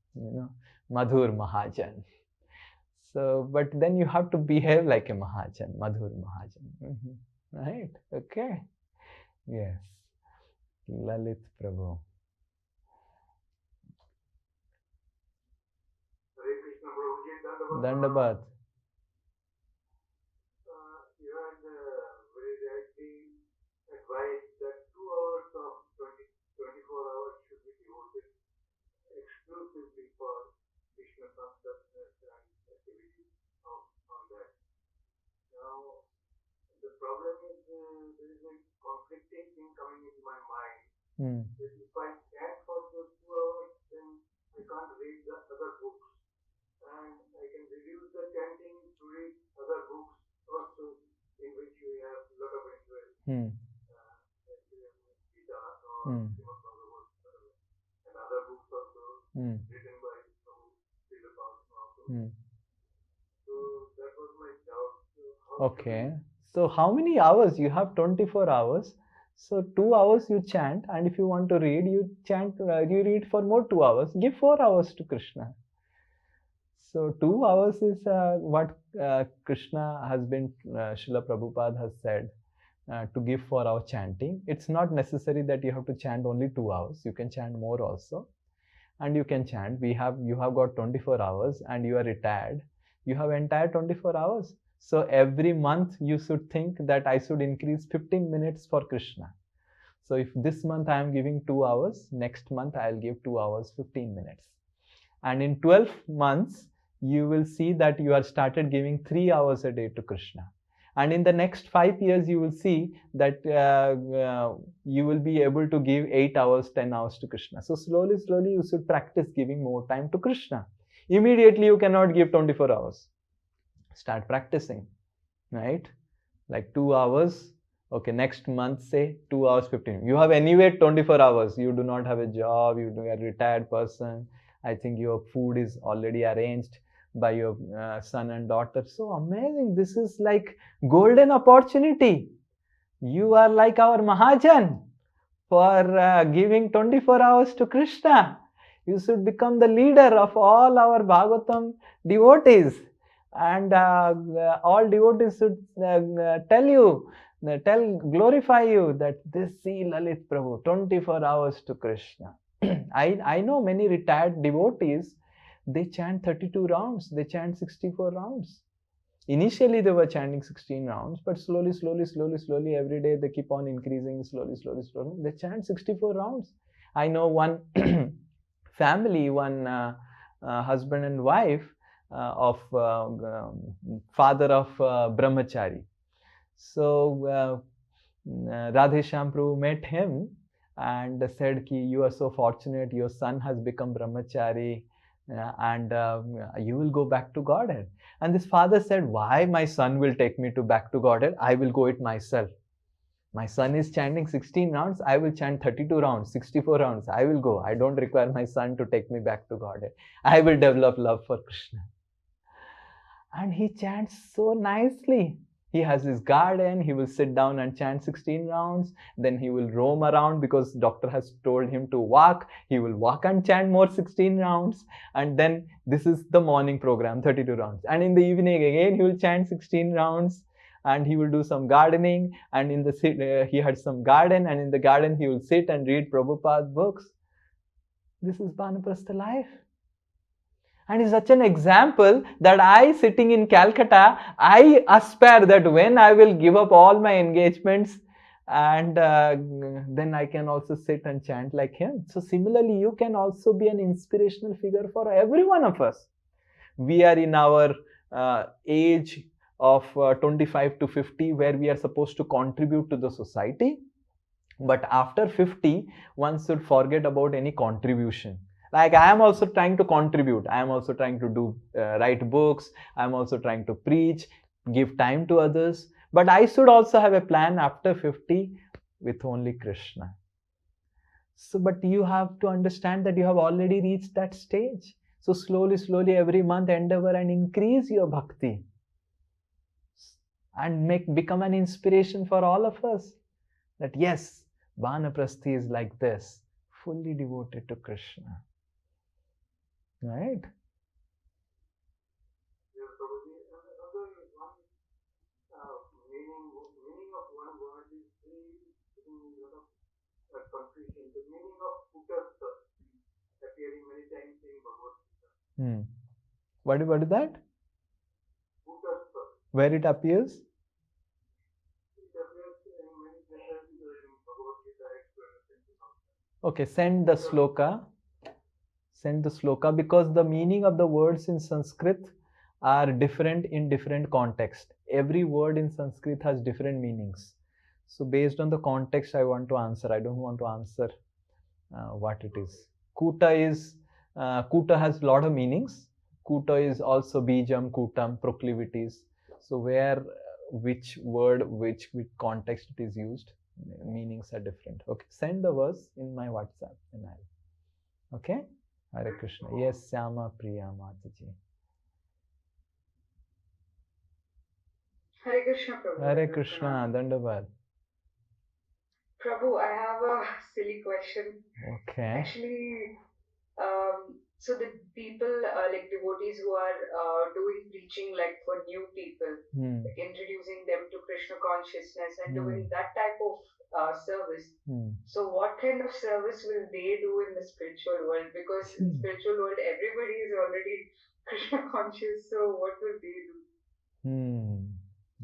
Madhur Mahajan. So, but then you have to behave like a Mahajan, Madhur Mahajan. Right? Okay. Yes. Lalit Prabhu. Hare Krishna Prabhuji, Dandabat. You had very rightly advised that 2 hours of 24 hours should be devoted exclusively for Krishna consciousness and activities on that. Now, the problem is there is a conflicting thing coming into my mind. That if I stand for those 2 hours, then I can't read the other books. And I can reduce the chanting to read other books also, in which we have a lot of interest. Like Gita or Srimad Bhagavad and other books also written by Prabhu Srila Prabhupada. So that was my doubt. Okay. So how many hours? You have 24 hours. So 2 hours you chant, and if you want to read, you chant. You read for more 2 hours. Give 4 hours to Krishna. So 2 hours is what Krishna has been, Srila Prabhupada has said, to give for our chanting. It's not necessary that you have to chant only 2 hours. You can chant more also. And you can chant. You have got 24 hours and you are retired. You have entire 24 hours. So every month you should think that I should increase 15 minutes for Krishna. So if this month I am giving 2 hours, next month I will give 2 hours 15 minutes. And in 12 months, you will see that you are started giving 3 hours a day to Krishna. And in the next 5 years, you will see that you will be able to give 8 hours, 10 hours to Krishna. So slowly, slowly, you should practice giving more time to Krishna. Immediately, you cannot give 24 hours. Start practicing, right? Like 2 hours. Okay, next month, say 2 hours, 15. You have anyway 24 hours. You do not have a job. You are a retired person. I think your food is already arranged by your son and daughter. So amazing. This is like golden opportunity. You are like our Mahajan for giving 24 hours to Krishna. You should become the leader of all our Bhagavatam devotees. And all devotees should glorify you that this see Lalit Prabhu, 24 hours to Krishna. I know many retired devotees, they chant 32 rounds, they chant 64 rounds. Initially they were chanting 16 rounds, but slowly, every day they keep on increasing, slowly. They chant 64 rounds. I know one family, one husband and wife of father of Brahmachari. So Radheshyam Prabhu met him and said, Ki, you are so fortunate, your son has become Brahmachari and you will go back to Godhead. And this father said, why my son will take me back to Godhead? I will go it myself. My son is chanting 16 rounds, I will chant 32 rounds, 64 rounds. I will go. I don't require my son to take me back to Godhead. I will develop love for Krishna. And he chants so nicely. He has his garden, he will sit down and chant 16 rounds, then he will roam around because doctor has told him to walk. He will walk and chant more 16 rounds, and then this is the morning program, 32 rounds. And in the evening again, he will chant 16 rounds and he will do some gardening, and in the he had some garden, and in the garden he will sit and read Prabhupada's books. This is Banaprastha life. And it's such an example that I, sitting in Calcutta, I aspire that when I will give up all my engagements, and then I can also sit and chant like him. So similarly, you can also be an inspirational figure for every one of us. We are in our age of 25 to 50, where we are supposed to contribute to the society. But after 50, one should forget about any contribution. Like, I am also trying to contribute. I am also trying to do write books. I am also trying to preach, give time to others. But I should also have a plan after 50 with only Krishna. So, but you have to understand that you have already reached that stage. So slowly, slowly, every month endeavor and increase your bhakti. And become an inspiration for all of us. That yes, Vanaprasthi is like this, fully devoted to Krishna. Right? Yeah, probably another one meaning of one word is giving a lot of confusion. The meaning of Uttartha appearing many times in Bhagavad Gita. What is that? Uttartha. Where it appears? It appears in many places in Bhagavad Gita. Okay, send the sloka. Send the sloka, because the meaning of the words in Sanskrit are different in different contexts. Every word in Sanskrit has different meanings. So based on the context, I want to answer. I don't want to answer what it is. Kuta has a lot of meanings. Kuta is also bijam, kutam, proclivities. So which word, which context it is used, meanings are different. Okay, send the verse in my WhatsApp and I'll. Okay? Hare Krishna. Yes, Syama Priya Mataji. Hare Krishna, Prabhu. Hare Krishna, Dandavad. Prabhu, I have a silly question. Okay. Actually, so the people, like devotees who are doing preaching like for new people, like introducing them to Krishna consciousness and doing that type of service. So what kind of service will they do in the spiritual world? Because in the spiritual world, everybody is already Krishna conscious. So what will they do?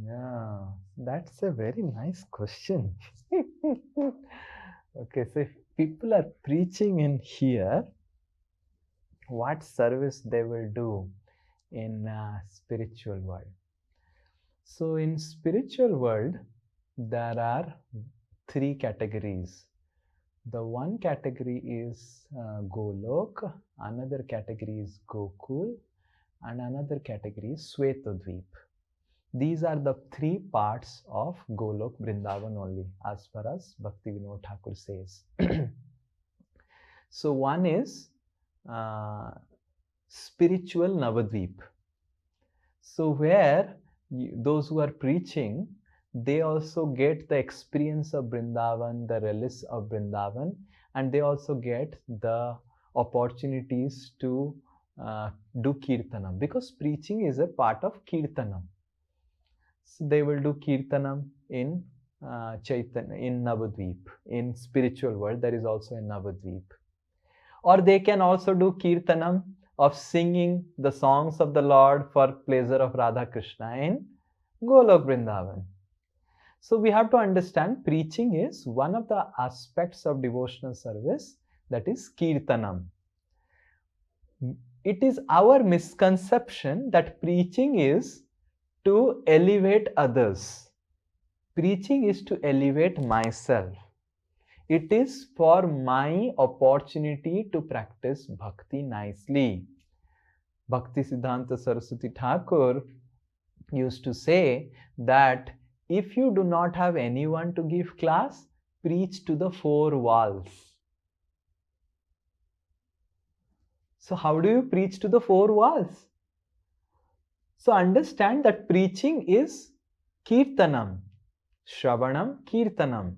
Yeah, that's a very nice question. Okay, so if people are preaching in here, what service they will do in spiritual world? So in spiritual world, there are three categories. The one category is Golok, another category is Gokul, and another category is Svetadvip. These are the three parts of Golok Vrindavan only, as far as Bhakti Vinod Thakur says. So one is spiritual Navadvip. So where those who are preaching, they also get the experience of Vrindavan, the relish of Vrindavan, and they also get the opportunities to do Kirtanam, because preaching is a part of Kirtanam. So they will do Kirtanam in Chaitanya, in Navadvip. In spiritual world, there is also a Navadvip. Or they can also do Kirtanam of singing the songs of the Lord for pleasure of Radha Krishna in Golok Vrindavan. So we have to understand preaching is one of the aspects of devotional service, that is Kirtanam. It is our misconception that preaching is to elevate others. Preaching is to elevate myself. It is for my opportunity to practice bhakti nicely. Bhakti Siddhanta Saraswati Thakur used to say that if you do not have anyone to give class, preach to the four walls. So how do you preach to the four walls? So understand that preaching is Kirtanam, Shravanam, Kirtanam.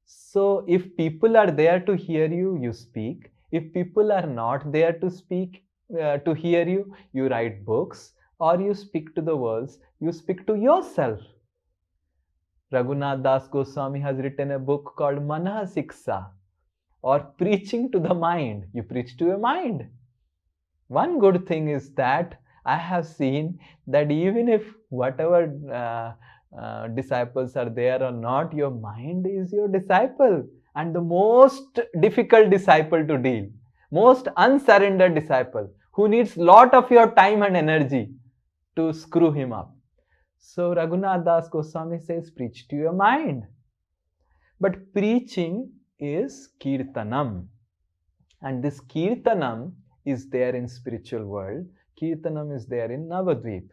So if people are there to hear you, you speak. If people are not there to speak, to hear you, you write books or you speak to the world, you speak to yourself. Raghunath Das Goswami has written a book called Manaha Siksha, or preaching to the mind. You preach to your mind. One good thing is that I have seen that even if whatever disciples are there or not, your mind is your disciple and the most difficult disciple to deal, most unsurrendered disciple who needs lot of your time and energy to screw him up. So Raghunath Das Goswami says, preach to your mind. But preaching is kirtanam. And this kirtanam is there in spiritual world. Kirtanam is there in Navadvip.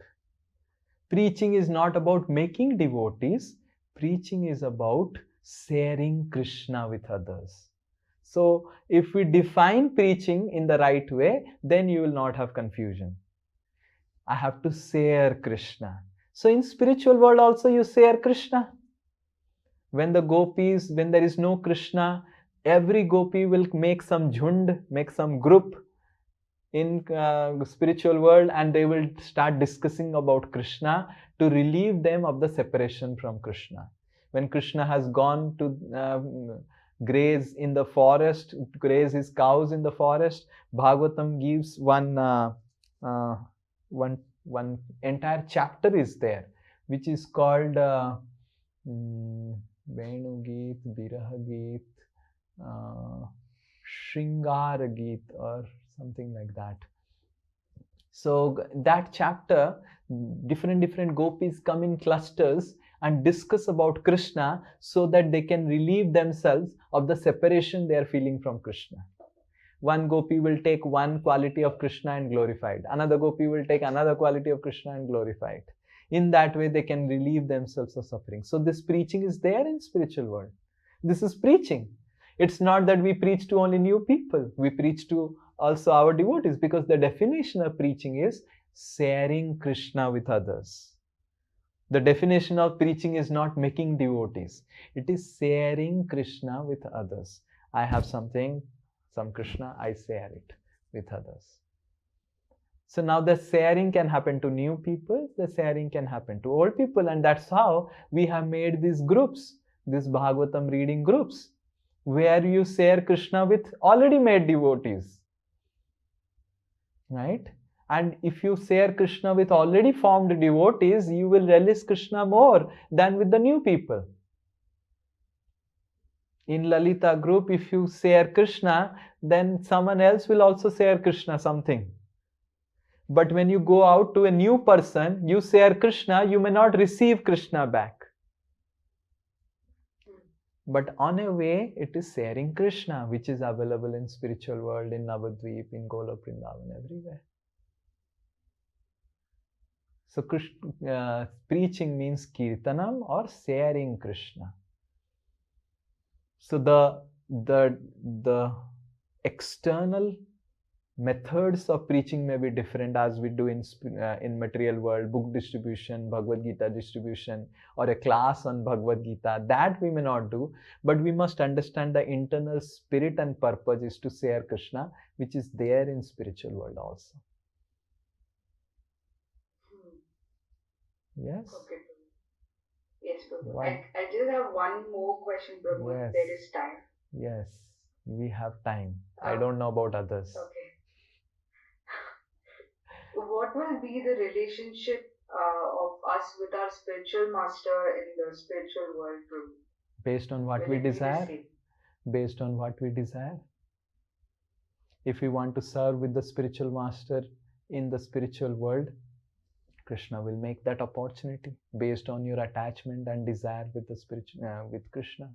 Preaching is not about making devotees. Preaching is about sharing Krishna with others. So if we define preaching in the right way, then you will not have confusion. I have to share Krishna. So in spiritual world also you share Krishna. When the gopis, when there is no Krishna, every gopi will make some jhund, make some group in spiritual world, and they will start discussing about Krishna to relieve them of the separation from Krishna. When Krishna has gone to graze in the forest, graze his cows in the forest, Bhagavatam gives one entire chapter is there, which is called Venu Geet, Viraha Geet, Shringara Geet, or something like that. So that chapter, different gopis come in clusters and discuss about Krishna so that they can relieve themselves of the separation they are feeling from Krishna. One gopi will take one quality of Krishna and glorify it. Another gopi will take another quality of Krishna and glorify it. In that way, they can relieve themselves of suffering. So this preaching is there in spiritual world. This is preaching. It's not that we preach to only new people. We preach to also our devotees, because the definition of preaching is sharing Krishna with others. The definition of preaching is not making devotees. It is sharing Krishna with others. I have something, some Krishna, I share it with others. So now the sharing can happen to new people, the sharing can happen to old people, and that's how we have made these groups, these Bhagavatam reading groups, where you share Krishna with already made devotees. Right? And if you share Krishna with already formed devotees, you will relish Krishna more than with the new people. In Lalita group, if you share Krishna, then someone else will also share Krishna something. But when you go out to a new person, you share Krishna, you may not receive Krishna back. But on a way, it is sharing Krishna, which is available in spiritual world, in Navadvip, in Golok Vrindavan, everywhere. So preaching means kirtanam, or sharing Krishna. So the external methods of preaching may be different, as we do in material world, book distribution, Bhagavad Gita distribution, or a class on Bhagavad Gita. That we may not do, but we must understand the internal spirit and purpose is to share Krishna, which is there in spiritual world also. Yes? Okay. Yes, Prabhu. I just have one more question, Prabhu, yes. if there is time. Yes, we have time. I don't know about others. Okay. What will be the relationship of us with our spiritual master in the spiritual world, Prabhu? Based on what we desire? Based on what we desire. If we want to serve with the spiritual master in the spiritual world, Krishna will make that opportunity based on your attachment and desire with the with Krishna.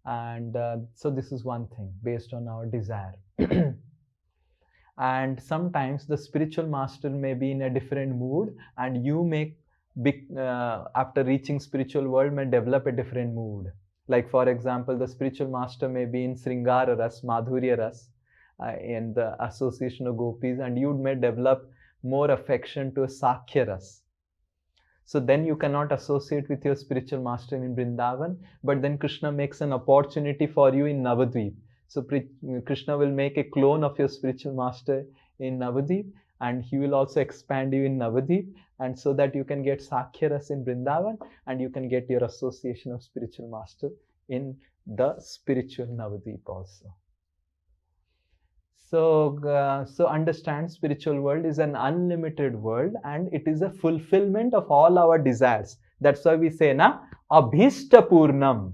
And so this is one thing, based on our desire. And sometimes the spiritual master may be in a different mood, and you may after reaching spiritual world may develop a different mood. Like for example, the spiritual master may be in Sringara Ras, Madhurya Ras, in the association of gopis, and you may develop more affection to a Sakhya Ras. So then you cannot associate with your spiritual master in Vrindavan, but then Krishna makes an opportunity for you in Navadvip. So Krishna will make a clone of your spiritual master in Navadvip, and he will also expand you in Navadvip, and so that you can get Sakhya Ras in Vrindavan, and you can get your association of spiritual master in the spiritual Navadvip also. So understand, spiritual world is an unlimited world and it is a fulfillment of all our desires. That's why we say, na, abhishta purnam.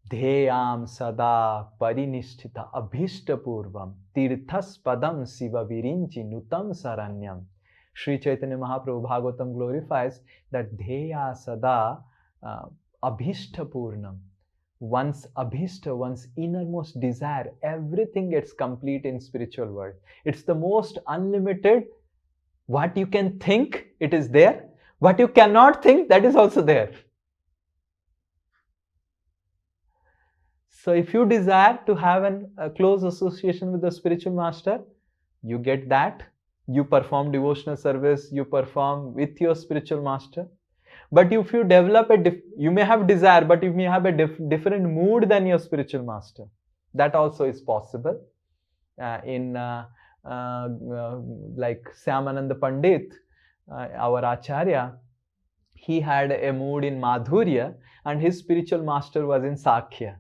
Dheyam sada parinishthita abhishta purvam tirthas padam siva virinchi nutam saranyam. Sri Chaitanya Mahaprabhu Bhagavatam glorifies that Dheya sada abhishta purnam. One's abhishta, one's innermost desire, everything gets complete in spiritual world. It's the most unlimited. What you can think, it is there. What you cannot think, that is also there. So if you desire to have a close association with the spiritual master, you get that. You perform devotional service, you perform with your spiritual master. But if you develop you may have desire, but you may have a different mood than your spiritual master. That also is possible. Like Syamananda Pandit, our Acharya, he had a mood in Madhurya and his spiritual master was in Sakhya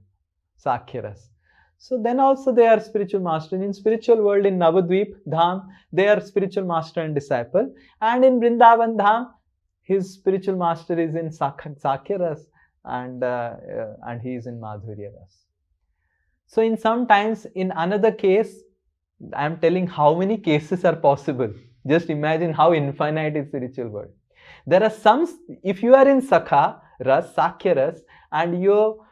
Ras. So then also they are spiritual master. In spiritual world, in Navadvip Dham, they are spiritual master and disciple. And in Vrindavan Dham, his spiritual master is in Sakhya Ras and he is in Madhurya Ras. So in sometimes, in another case, I am telling how many cases are possible. Just imagine how infinite is spiritual world. There are some, if you are in Sakhya Ras, and your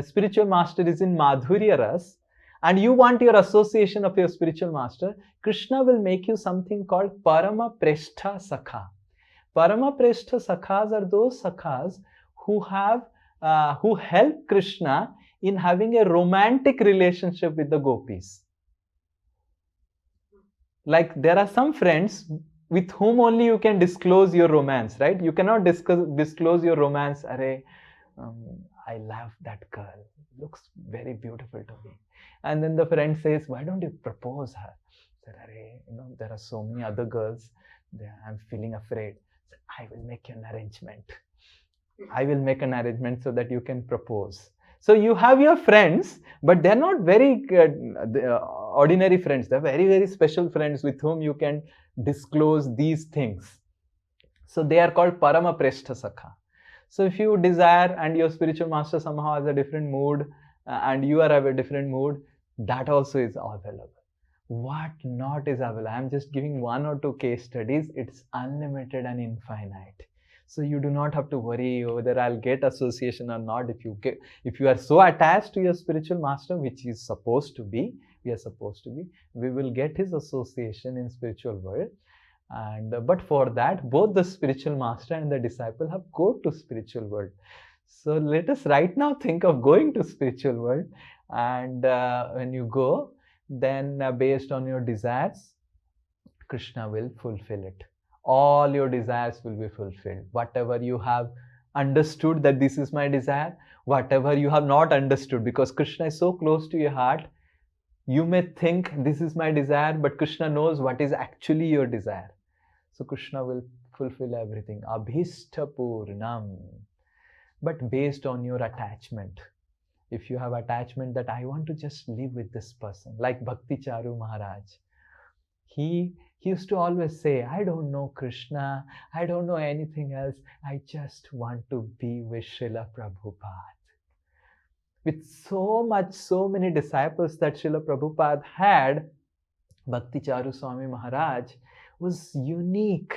spiritual master is in Madhurya Ras, and you want your association of your spiritual master, Krishna will make you something called Parama Prestha Sakha. Parama Prestha Sakhas are those Sakhas who help Krishna in having a romantic relationship with the gopis. Like there are some friends with whom only you can disclose your romance, right? You cannot disclose your romance. I love that girl. Looks very beautiful to me. And then the friend says, why don't you propose her? I said, there are so many other girls. I'm feeling afraid. I said, I will make an arrangement. I will make an arrangement so that you can propose. So you have your friends, but they're not very ordinary friends. They're very, very special friends with whom you can disclose these things. So they are called Parama Prestha Sakha. So if you desire and your spiritual master somehow has a different mood and you are have a different mood, that also is available. What not is available? I am just giving one or two case studies. It's unlimited and infinite. So you do not have to worry whether I'll get association or not. If you are so attached to your spiritual master, which is supposed to be, we will get his association in spiritual world. But for that, both the spiritual master and the disciple have go to spiritual world. So let us right now think of going to spiritual world, and when you go, then based on your desires, Krishna will fulfill it. All your desires will be fulfilled. Whatever you have understood that this is my desire, whatever you have not understood, because Krishna is so close to your heart, you may think this is my desire, but Krishna knows what is actually your desire. So Krishna will fulfill everything. Abhishta Purnam. But based on your attachment. If you have attachment that I want to just live with this person, like Bhakti Charu Maharaj, he used to always say, I don't know Krishna, I don't know anything else, I just want to be with Srila Prabhupada. With so many disciples that Srila Prabhupada had, Bhakti Charu Swami Maharaj was unique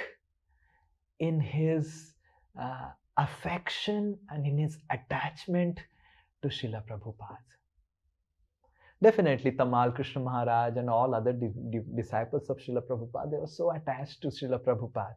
in his affection and in his attachment to Srila Prabhupada. Definitely Tamal Krishna Maharaj and all other disciples of Srila Prabhupada, they were so attached to Srila Prabhupada.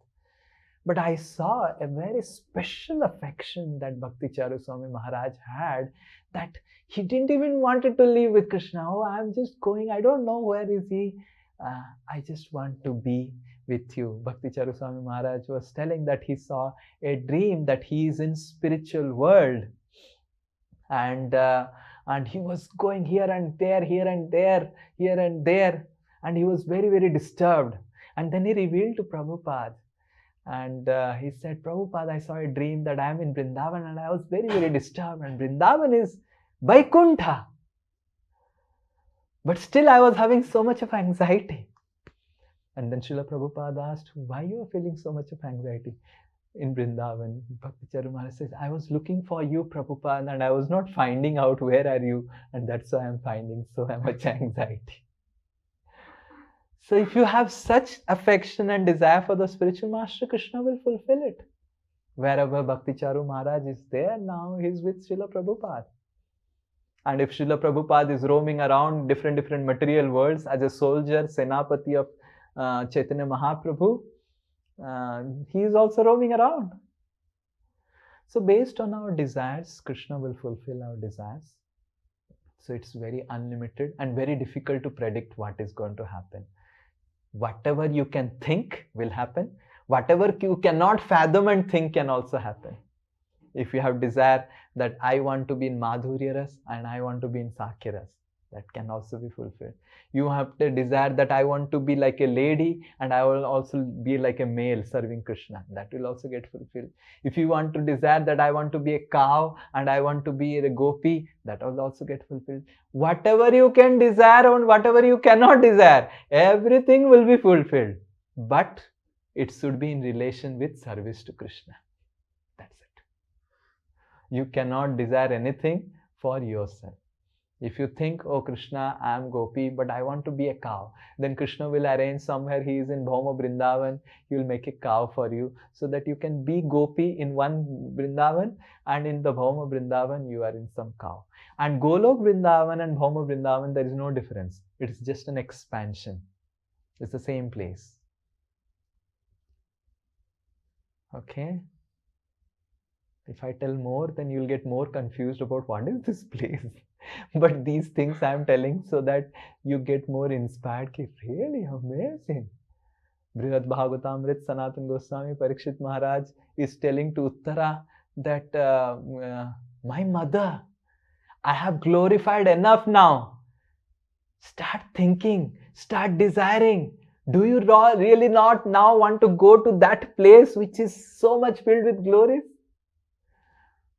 But I saw a very special affection that Bhakti Charu Swami Maharaj had, that he didn't even wanted to live with Krishna. Oh, I'm just going, I don't know where is he. I just want to be with you. Bhakti Charu Swami Maharaj was telling that he saw a dream that he is in spiritual world. And he was going here and there, and he was very, very disturbed. And then he revealed to Prabhupada. And he said, Prabhupada, I saw a dream that I am in Vrindavan and I was very, very disturbed. And Vrindavan is Vaikuntha. But still I was having so much of anxiety. And then Srila Prabhupada asked, why you are feeling so much of anxiety? In Vrindavan, Bhakti Charu Maharaj says, I was looking for you, Prabhupada, and I was not finding out where are you, and that's why I'm finding so much anxiety. So if you have such affection and desire for the spiritual master, Krishna will fulfill it. Wherever Bhakti Charu Maharaj is there, now he's with Srila Prabhupada. And if Srila Prabhupada is roaming around different material worlds as a soldier, Senapati of Chaitanya Mahaprabhu, he is also roaming around. So based on our desires, Krishna will fulfill our desires. So it's very unlimited and very difficult to predict what is going to happen. Whatever you can think will happen. Whatever you cannot fathom and think can also happen. If you have desire that I want to be in Madhurya Ras and I want to be in Sakhya Ras, that can also be fulfilled. You have the desire that I want to be like a lady and I will also be like a male serving Krishna. That will also get fulfilled. If you want to desire that I want to be a cow and I want to be a gopi, that will also get fulfilled. Whatever you can desire and whatever you cannot desire, everything will be fulfilled. But it should be in relation with service to Krishna. That's it. You cannot desire anything for yourself. If you think, oh Krishna, I am Gopi, but I want to be a cow, then Krishna will arrange somewhere he is in Bhauma Vrindavan, he will make a cow for you so that you can be Gopi in one Vrindavan and in the Bhauma Vrindavan you are in some cow. And Golok Vrindavan and Bhauma Vrindavan, there is no difference. It is just an expansion. It's the same place. Okay? If I tell more, then you'll get more confused about what is this place. But these things I am telling so that you get more inspired. Really amazing. Brihad Bhagavatamrit Sanatana Goswami Parikshit Maharaj is telling to Uttara that my mother, I have glorified enough now. Start thinking, start desiring. Do you really not now want to go to that place which is so much filled with glories?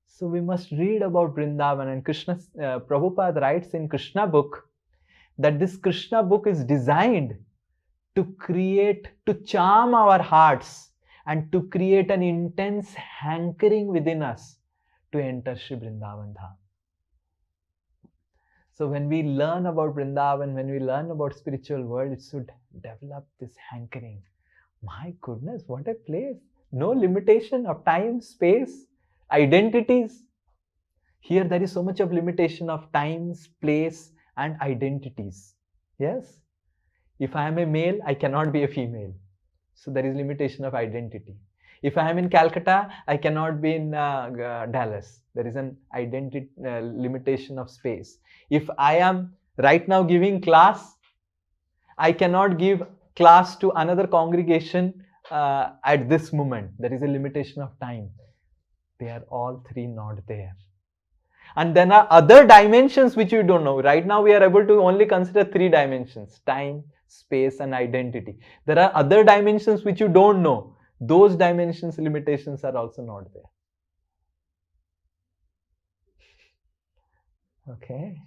So we must read about Vrindavan, and Krishna, Prabhupada writes in Krishna book that this Krishna book is designed to charm our hearts and to create an intense hankering within us to enter Shri Vrindavan Dham. So when we learn about Vrindavan, when we learn about spiritual world, it should develop this hankering. My goodness, what a place. No limitation of time, space, identities. Here there is so much of limitation of time, place and identities. Yes? If I am a male, I cannot be a female. So there is limitation of identity. If I am in Calcutta, I cannot be in Dallas. There is an identity limitation of space. If I am right now giving class, I cannot give class to another congregation at this moment. There is a limitation of time. They are all three not there. And then are other dimensions which you don't know. Right now we are able to only consider three dimensions: time, space and identity. There are other dimensions which you don't know. Those dimensions, limitations are also not there. Okay.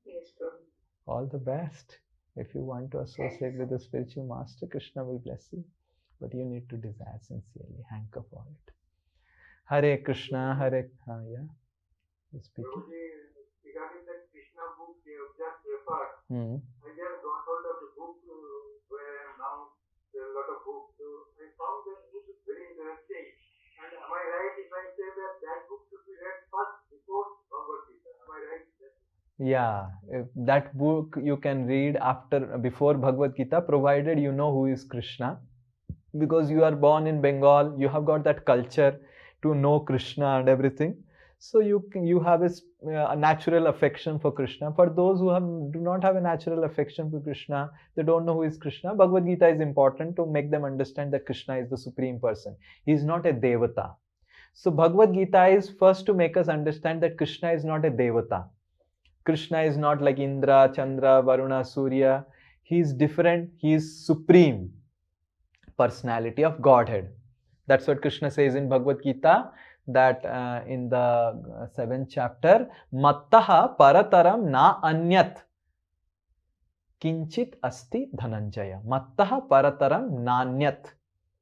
Yes, Prabhu. All the best. If you want to associate with the spiritual master, Krishna will bless you. But you need to desire sincerely, hanker for it. Hare Krishna, Hare... yeah? Speaking. Regarding that Krishna book you have just referred, I just got hold of the book where now there are a lot of books. So I found that book is very interesting. And am I right if I say that that book should be read first before Bhagavad Gita? Am I right? Yeah, that book you can read before Bhagavad Gita, provided you know who is Krishna. Because you are born in Bengal, you have got that culture to know Krishna and everything. So you have a natural affection for Krishna. For those who do not have a natural affection for Krishna, they don't know who is Krishna. Bhagavad Gita is important to make them understand that Krishna is the supreme person. He is not a devata. So Bhagavad Gita is first to make us understand that Krishna is not a devata. Krishna is not like Indra, Chandra, Varuna, Surya. He is different. He is supreme personality of Godhead. That's what Krishna says in Bhagavad Gita, that in the 7th chapter, Mattaha parataram na anyat kinchit asti dhananjaya. Mattaha parataram nanyat.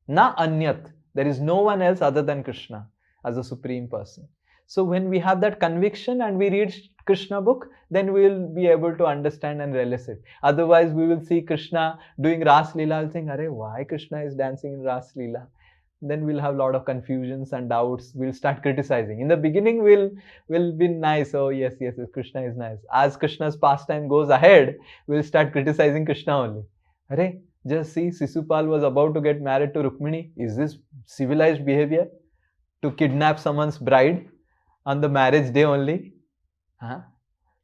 Na anyat. There is no one else other than Krishna as a supreme person. So when we have that conviction and we read Krishna book, then we will be able to understand and relish it. Otherwise, we will see Krishna doing Ras Leela, we'll think, Arey, why Krishna is dancing in Ras Leela? Then we'll have a lot of confusions and doubts. We'll start criticizing. In the beginning, we'll be nice. Oh, yes, Krishna is nice. As Krishna's pastime goes ahead, we'll start criticizing Krishna only. Arey, just see, Sisupal was about to get married to Rukmini. Is this civilized behavior? To kidnap someone's bride on the marriage day only? Huh?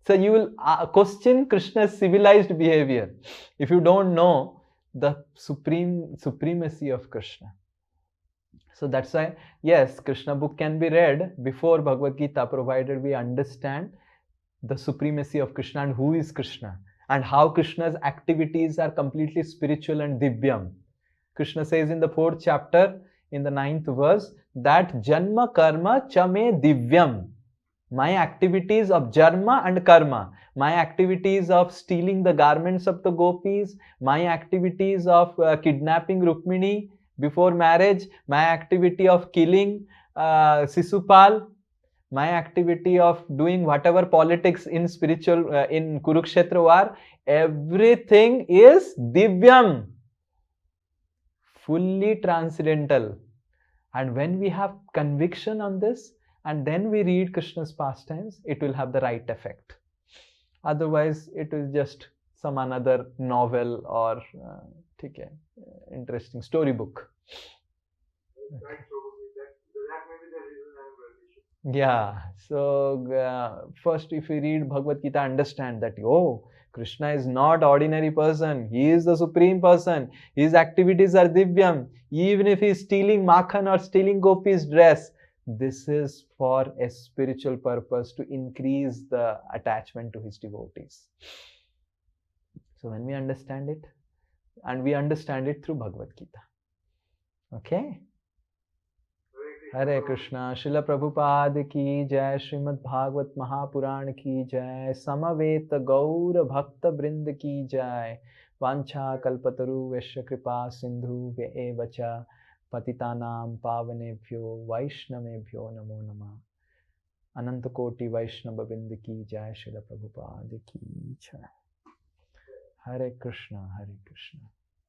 So you will question Krishna's civilized behavior if you don't know the supremacy of Krishna. So that's why, yes, Krishna book can be read before Bhagavad Gita, provided we understand the supremacy of Krishna and who is Krishna and how Krishna's activities are completely spiritual and divyam. Krishna says in the 4th chapter, in the 9th verse, that Janma Karma Chame Divyam. My activities of Jarma and Karma, my activities of stealing the garments of the gopis, my activities of kidnapping Rukmini before marriage, my activity of killing Sisupal, my activity of doing whatever politics in spiritual, in Kurukshetra war, everything is Divyam, fully transcendental. And when we have conviction on this, and then we read Krishna's pastimes, it will have the right effect. Otherwise, it is just some another novel or interesting storybook. Yeah, so first if we read Bhagavad Gita, understand that, oh, Krishna is not ordinary person. He is the supreme person. His activities are divyam. Even if he is stealing makhan or stealing gopi's dress, this is for a spiritual purpose to increase the attachment to his devotees. So when we understand it, and we understand it through Bhagavad Gita. Okay? Hare Krishna, Srila Prabhupada ki jai, Srimad Bhagavat Mahapuran ki jai, Samaveta Gaura Bhakta Brinda ki jai, Vancha Kalpataru Vesha Kripa Sindhu Ve'evacha Patitanam Pavanebhyo Vaishnavebhyo Namo Namah. Anantakoti Vaishnava Binda ki jai, Srila Prabhupada ki jai. Hare Krishna, Hare Krishna.